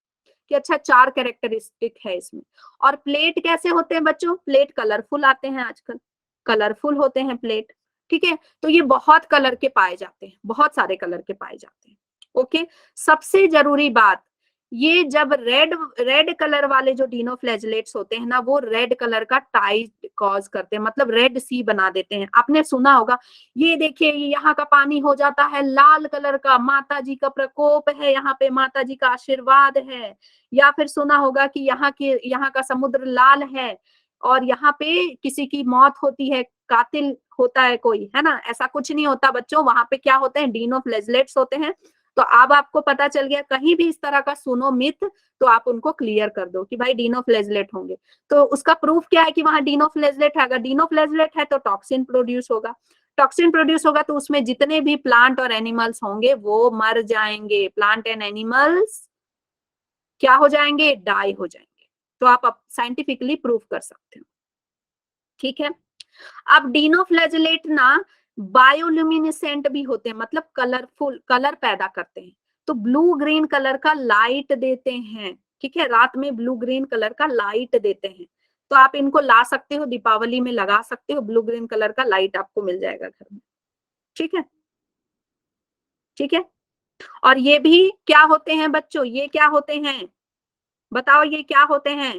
कि अच्छा 4 कैरेक्टरिस्टिक है इसमें। और प्लेट कैसे होते हैं बच्चों? प्लेट कलरफुल आते हैं आजकल, कलरफुल होते हैं प्लेट, ठीक है। तो ये बहुत कलर के पाए जाते हैं, बहुत सारे कलर के पाए जाते हैं। ओके, सबसे जरूरी बात, ये जब रेड रेड कलर वाले जो डिनोफ्लैजिलेट्स होते हैं ना, वो रेड कलर का टाइड कॉज करते हैं, मतलब रेड सी बना देते हैं। आपने सुना होगा, ये देखिए यहाँ का पानी हो जाता है लाल कलर का, माता जी का प्रकोप है, यहाँ पे माता जी का आशीर्वाद है। या फिर सुना होगा कि यहाँ का समुद्र लाल है और यहाँ पे किसी की मौत होती है, कातिल होता है कोई, है ना। ऐसा कुछ नहीं होता बच्चों, वहां पे क्या होते हैं? डिनोफ्लैजिलेट्स होते हैं। तो अब आपको पता चल गया, कहीं भी इस तरह का सुनो मिथ तो आप उनको क्लियर कर दो कि भाई डिनोफ्लैजिलेट होंगे। तो उसका प्रूफ क्या है कि वहां डिनोफ्लैजिलेट है? अगर डिनोफ्लैजिलेट है तो टॉक्सिन प्रोड्यूस होगा, टॉक्सिन प्रोड्यूस होगा तो उसमें जितने भी प्लांट और एनिमल्स होंगे वो मर जाएंगे, प्लांट एंड एनिमल्स क्या हो जाएंगे? डाई हो जाएंगे। तो आप साइंटिफिकली प्रूफ कर सकते हो, ठीक है। अब डिनोफ्लैजिलेट ना बायोल्यूमिनेसेंट भी होते हैं, मतलब कलरफुल कलर पैदा करते हैं। तो ब्लू ग्रीन कलर का लाइट देते हैं, ठीक है, रात में ब्लू ग्रीन कलर का लाइट देते हैं। तो आप इनको ला सकते हो, दीपावली में लगा सकते हो, ब्लू ग्रीन कलर का लाइट आपको मिल जाएगा घर में, ठीक है, ठीक है। और ये भी क्या होते हैं बच्चों? ये क्या होते हैं बताओ? ये क्या होते हैं?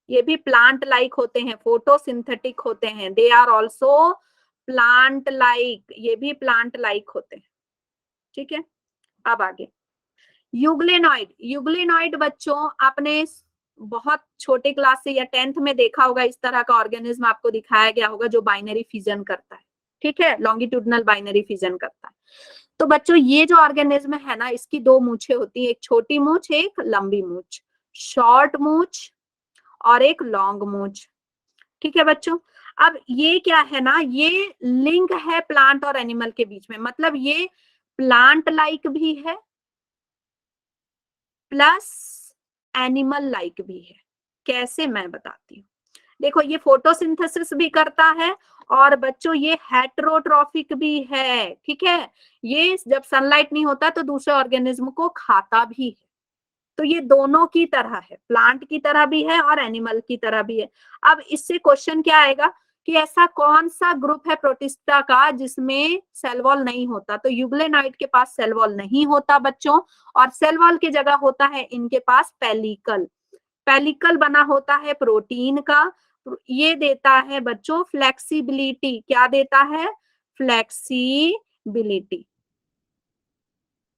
ये भी प्लांट लाइक होते हैं, फोटोसिंथेटिक होते हैं, they are also plant like, ये भी प्लांट लाइक होते हैं, ठीक है। अब आगे यूग्लेनॉइड, यूग्लेनॉइड बच्चों आपने बहुत छोटे क्लास से या 10th में देखा होगा, इस तरह का ऑर्गेनिज्म आपको दिखाया गया होगा जो बाइनरी फिजन करता है, ठीक है, लॉन्गिट्यूडनल बाइनरी फिजन करता है। तो बच्चों ये जो ऑर्गेनिज्म है ना, इसकी 2 मूछें होती है, एक छोटी मूछ, एक लंबी मूछ, शॉर्ट मूछ और एक लॉन्ग मूछ, ठीक है बच्चों। अब ये क्या है ना, ये लिंक है प्लांट और एनिमल के बीच में, मतलब ये प्लांट लाइक भी है प्लस एनिमल लाइक भी है। कैसे, मैं बताती हूँ। देखो ये फोटोसिंथेसिस भी करता है और बच्चों ये हेटेरोट्रॉफिक भी है, ठीक है। ये जब सनलाइट नहीं होता तो दूसरे ऑर्गेनिज्म को खाता भी है। तो ये दोनों की तरह है, प्लांट की तरह भी है और एनिमल की तरह भी है। अब इससे क्वेश्चन क्या आएगा कि ऐसा कौन सा ग्रुप है प्रोटिस्टा का जिसमें सेल वॉल नहीं होता? तो यूग्लेनाइड के पास सेल वॉल नहीं होता बच्चों, और सेल वॉल की जगह होता है इनके पास पेलिकल। पेलिकल बना होता है प्रोटीन का, ये देता है बच्चों फ्लेक्सिबिलिटी। क्या देता है? फ्लेक्सिबिलिटी,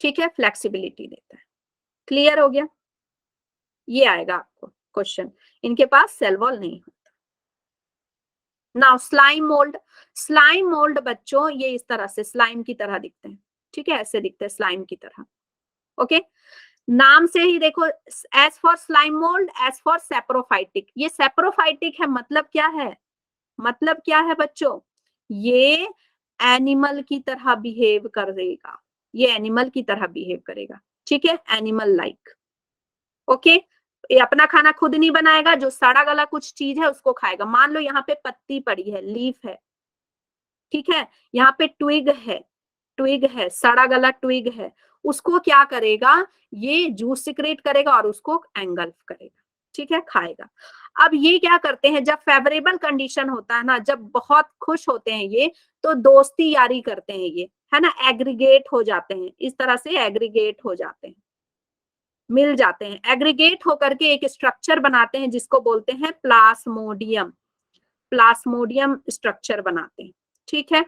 ठीक है, फ्लेक्सिबिलिटी देता है। क्लियर हो गया? ये आएगा आपको क्वेश्चन, इनके पास सेल वॉल नहीं होता। Now slime mould, slime mould बच्चों ये इस तरह से स्लाइम की तरह दिखते हैं, ठीक है, ऐसे दिखते हैं स्लाइम की तरह। ओके, नाम से ही देखो, S for slime mould, S for saprophytic. ये सेप्रोफाइटिक है, मतलब क्या है? मतलब क्या है बच्चों? ये एनिमल की तरह बिहेव करेगा, ये एनिमल की तरह बिहेव करेगा, ठीक है, एनिमल लाइक। ओके, ये अपना खाना खुद नहीं बनाएगा, जो सड़ा गला कुछ चीज है उसको खाएगा। मान लो यहाँ पे पत्ती पड़ी है, लीफ है, ठीक है, यहाँ पे ट्विग है, ट्विग है, सड़ा गला ट्विग है, उसको क्या करेगा? ये जूस सिक्रेट करेगा और उसको एंगल्फ करेगा, ठीक है, खाएगा। अब ये क्या करते हैं, जब फेवरेबल कंडीशन होता है ना, जब बहुत खुश होते हैं ये, तो दोस्ती यारी करते हैं ये, है ना, एग्रीगेट हो जाते हैं, इस तरह से एग्रीगेट हो जाते हैं, मिल जाते हैं, एग्रीगेट होकर के एक स्ट्रक्चर बनाते हैं जिसको बोलते हैं प्लास्मोडियम, प्लास्मोडियम स्ट्रक्चर बनाते हैं, ठीक है।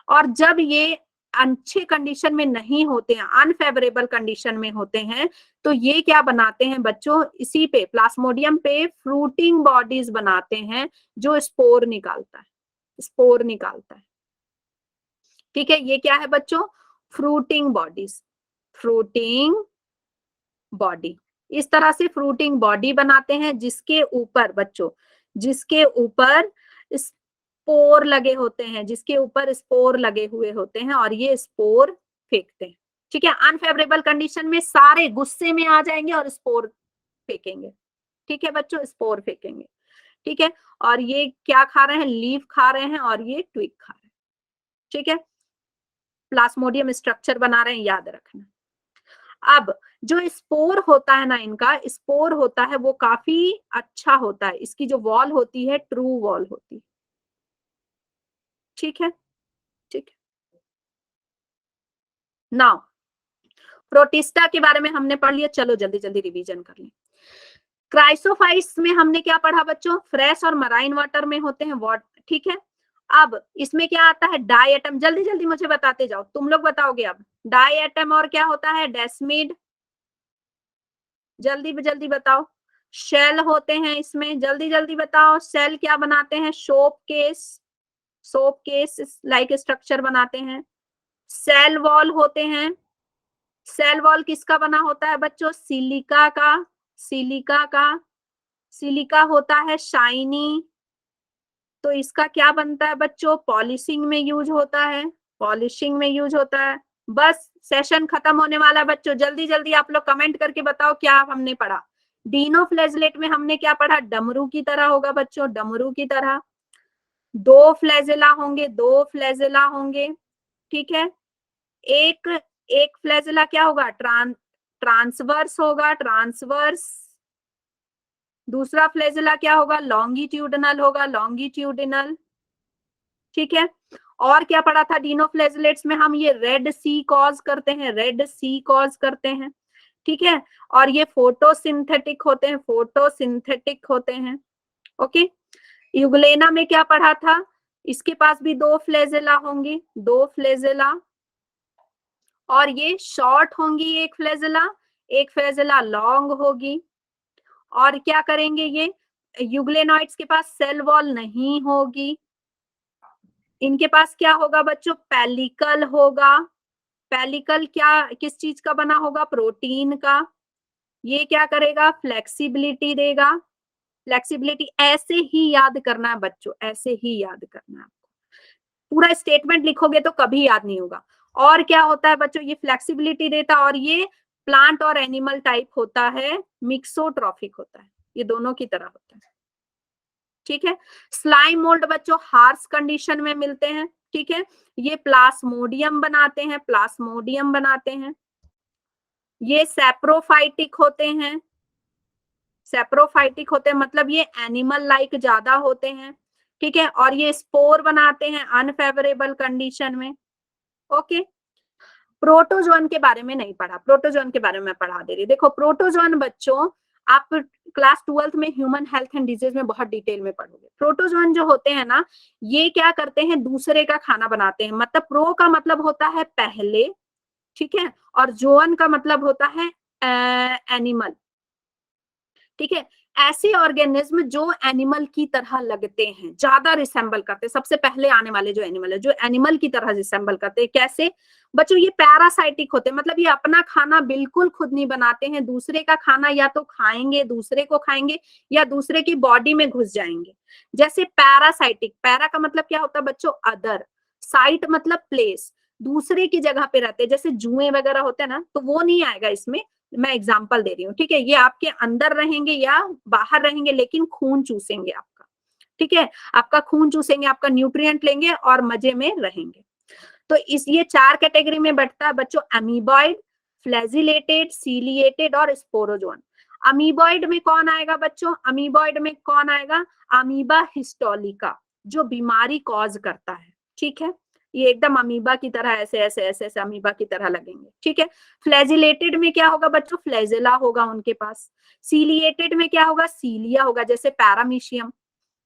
और जब ये अच्छे कंडीशन में नहीं होते हैं, अनफेवरेबल कंडीशन में होते हैं, तो ये क्या बनाते हैं बच्चों? इसी पे प्लास्मोडियम पे फ्रूटिंग बॉडीज बनाते हैं जो स्पोर निकालता है, स्पोर निकालता है, ठीक है। ये क्या है बच्चों? Fruiting bodies, fruiting body. इस तरह से फ्रूटिंग बॉडी बनाते हैं जिसके ऊपर बच्चों, जिसके ऊपर स्पोर लगे होते हैं, जिसके ऊपर स्पोर लगे हुए होते हैं, और ये स्पोर फेंकते हैं, ठीक है। अनफेवरेबल कंडीशन में सारे गुस्से में आ जाएंगे और स्पोर फेंकेंगे, ठीक है बच्चों, स्पोर फेंकेंगे, ठीक है। और ये क्या खा रहे हैं? लीफ खा रहे हैं और ये ट्विग खा रहे हैं, ठीक है। प्लास्मोडियम स्ट्रक्चर बना रहे हैं, याद रखना। अब जो स्पोर होता है ना, इनका स्पोर होता है वो काफी अच्छा होता है, इसकी जो वॉल होती है ट्रू वॉल होती है। ठीक है, ठीक है। नाउ प्रोटिस्टा के बारे में हमने पढ़ लिया, चलो जल्दी जल्दी रिवीजन कर लें। क्राइसोफाइट्स में हमने क्या पढ़ा बच्चों, फ्रेश और मराइन वाटर में होते हैं वॉट, ठीक है। अब इसमें क्या आता है, डाई एटम, जल्दी जल्दी मुझे बताते जाओ, तुम लोग बताओगे अब। डाई एटम और क्या होता है, डेस्मिड, जल्दी जल्दी बताओ। शेल होते हैं इसमें, जल्दी जल्दी बताओ। सेल क्या बनाते हैं, soap case, soap case like structure बनाते हैं। सेल वॉल होते हैं, सेल वॉल किसका बना होता है बच्चों, सिलिका का, सिलिका का, सिलिका होता है शाइनी, तो इसका क्या बनता है बच्चों, पॉलिशिंग में यूज होता है, पॉलिशिंग में यूज होता है। बस सेशन खत्म होने वाला है बच्चों, जल्दी जल्दी आप लोग कमेंट करके बताओ क्या हमने पढ़ा। डीनोफ्लेजलेट में हमने क्या पढ़ा, डमरू की तरह होगा बच्चों, डमरू की तरह। दो फ्लैजेला होंगे, दो फ्लैजेला होंगे, ठीक है। एक एक फ्लैजेला क्या होगा, ट्रांसवर्स होगा, ट्रांसवर्स। दूसरा फ्लैजेला क्या होगा, लॉन्गिट्यूडनल होगा, लॉन्गिट्यूडिनल, ठीक है। और क्या पढ़ा था डीनोफ्लेजलेट्स में, हम ये रेड सी कॉज करते हैं, रेड सी कॉज करते हैं, ठीक है। और ये फोटोसिंथेटिक होते हैं, फोटोसिंथेटिक होते हैं, ओके। यूग्लेना में क्या पढ़ा था, इसके पास भी दो फ्लेजेला होंगी, दो फ्लेजेला, और ये शॉर्ट होंगी एक फ्लेजेला, एक फ्लेजेला लॉन्ग होगी। और क्या करेंगे, ये यूग्लेनॉइड्स के पास सेल वॉल नहीं होगी, इनके पास क्या होगा बच्चों, पेलिकल होगा। पेलिकल क्या, किस चीज का बना होगा, प्रोटीन का। ये क्या करेगा, फ्लेक्सिबिलिटी देगा, फ्लेक्सिबिलिटी। ऐसे ही याद करना है बच्चों, ऐसे ही याद करना है आपको, पूरा स्टेटमेंट लिखोगे तो कभी याद नहीं होगा। और क्या होता है बच्चों, ये फ्लेक्सिबिलिटी देता है, और ये प्लांट और एनिमल टाइप होता है, मिक्सोट्रॉफिक होता है, ये दोनों की तरह होता है, ठीक है। स्लाइम मोल्ड बच्चों हार्श कंडीशन में मिलते हैं, ठीक है। ये प्लास्मोडियम बनाते हैं, प्लास्मोडियम बनाते हैं। ये सेप्रोफाइटिक होते हैं, सेप्रोफाइटिक होते हैं मतलब ये एनिमल लाइक ज्यादा होते हैं, ठीक है। और ये स्पोर बनाते हैं अनफेवरेबल कंडीशन में, ओके। प्रोटोजोन के बारे में नहीं पढ़ा, प्रोटोजोन के बारे में पढ़ा दे रही। देखो प्रोटोजोन बच्चों आप क्लास 12th में ह्यूमन हेल्थ एंड डिजीज में बहुत डिटेल में पढ़ोगे। प्रोटोजोन जो होते हैं ना, ये क्या करते हैं, दूसरे का खाना बनाते हैं। मतलब प्रो का मतलब होता है पहले, ठीक है, और जोन का मतलब होता है एनिमल, ठीक है। ऐसे ऑर्गेनिज्म जो एनिमल की तरह लगते हैं, ज्यादा रिसेंबल करते हैं, सबसे पहले आने वाले जो एनिमल है, जो एनिमल की तरह रिसेंबल करते हैं। कैसे बच्चों, ये पैरासाइटिक होते हैं, मतलब ये अपना खाना बिल्कुल खुद नहीं बनाते हैं, दूसरे का खाना या तो खाएंगे, दूसरे को खाएंगे, या दूसरे की बॉडी में घुस जाएंगे। जैसे पैरासाइटिक, पैरा का मतलब क्या होता है बच्चों, अदर, साइट मतलब प्लेस, दूसरे की जगह पे रहते हैं। जैसे जुए वगैरह होते हैं ना, तो वो नहीं आएगा इसमें, मैं एग्जाम्पल दे रही हूँ, ठीक है। ये आपके अंदर रहेंगे या बाहर रहेंगे, लेकिन खून चूसेंगे आपका, ठीक है। आपका खून चूसेंगे, आपका न्यूट्रिएंट लेंगे और मजे में रहेंगे। तो इस ये चार कैटेगरी में बैठता है बच्चों, अमीबॉइड, फ्लैजिलेटेड, सीलिएटेड और स्पोरोजोन। अमीबॉइड में कौन आएगा बच्चों, अमीबॉइड में कौन आएगा, अमीबा हिस्टोलिका, जो बीमारी कॉज करता है, ठीक है। ये एकदम अमीबा की तरह ऐसे ऐसे ऐसे ऐसे अमीबा की तरह लगेंगे, ठीक है। फ्लैजिलेटेड में क्या होगा बच्चों, फ्लैजिला होगा उनके पास। सीलिएटेड में क्या होगा, सीलिया होगा, जैसे पैरामीशियम,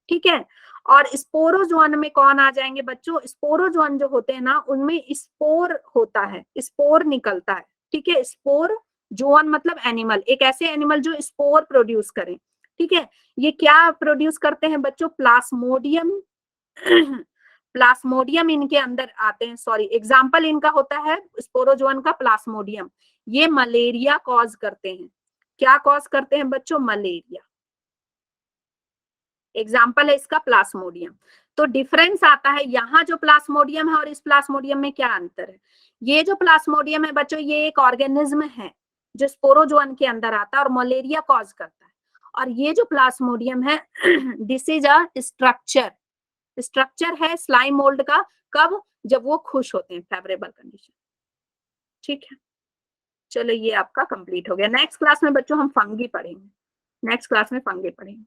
ठीक है। और स्पोरोजोन में कौन आ जाएंगे बच्चों, स्पोरोजोन जो होते हैं ना, उनमें स्पोर होता है, स्पोर निकलता है, ठीक है। स्पोर जोन मतलब एनिमल, एक ऐसे एनिमल जो स्पोर प्रोड्यूस करें, ठीक है। ये क्या प्रोड्यूस करते हैं बच्चों, प्लास्मोडियम, प्लास्मोडियम इनके अंदर आते हैं, सॉरी एग्जाम्पल इनका होता है स्पोरोजोन का प्लास्मोडियम। ये मलेरिया कॉज करते हैं, क्या कॉज करते हैं बच्चों, मलेरिया, एग्जाम्पल है इसका प्लास्मोडियम। तो डिफरेंस आता है, यहाँ जो प्लास्मोडियम है और इस प्लास्मोडियम में क्या अंतर है। ये जो प्लास्मोडियम है बच्चों, ये एक ऑर्गेनिज्म है जो स्पोरोजोन के अंदर आता है और मलेरिया कॉज करता है। और ये जो प्लास्मोडियम है this is a structure, structure है स्लाइम मोल्ड का, कब, जब वो खुश होते हैं, फेवरेबल कंडीशन, ठीक है। चलो ये आपका कंप्लीट हो गया। नेक्स्ट क्लास में बच्चों हम फंगी पढ़ेंगे, नेक्स्ट क्लास में फंगी पढ़ेंगे।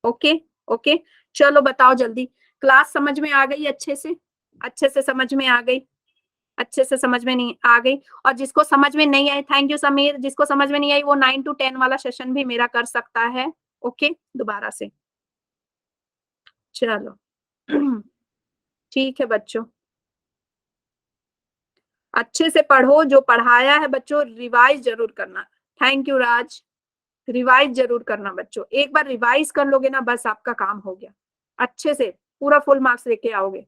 ओके ओके, चलो बताओ जल्दी, क्लास समझ में आ गई अच्छे से समझ में आ गई, अच्छे से समझ में नहीं आ गई? और जिसको समझ में नहीं आई, थैंक यू समीर, जिसको समझ में नहीं आई वो 9 to 10 वाला सेशन भी मेरा कर सकता है। ओके दोबारा से, चलो ठीक है बच्चों, अच्छे से पढ़ो, जो पढ़ाया है बच्चों रिवाइज जरूर करना। थैंक यू राज, रिवाइज जरूर करना बच्चों, एक बार रिवाइज कर लोगे ना बस आपका काम हो गया, अच्छे से पूरा फुल मार्क्स लेके आओगे।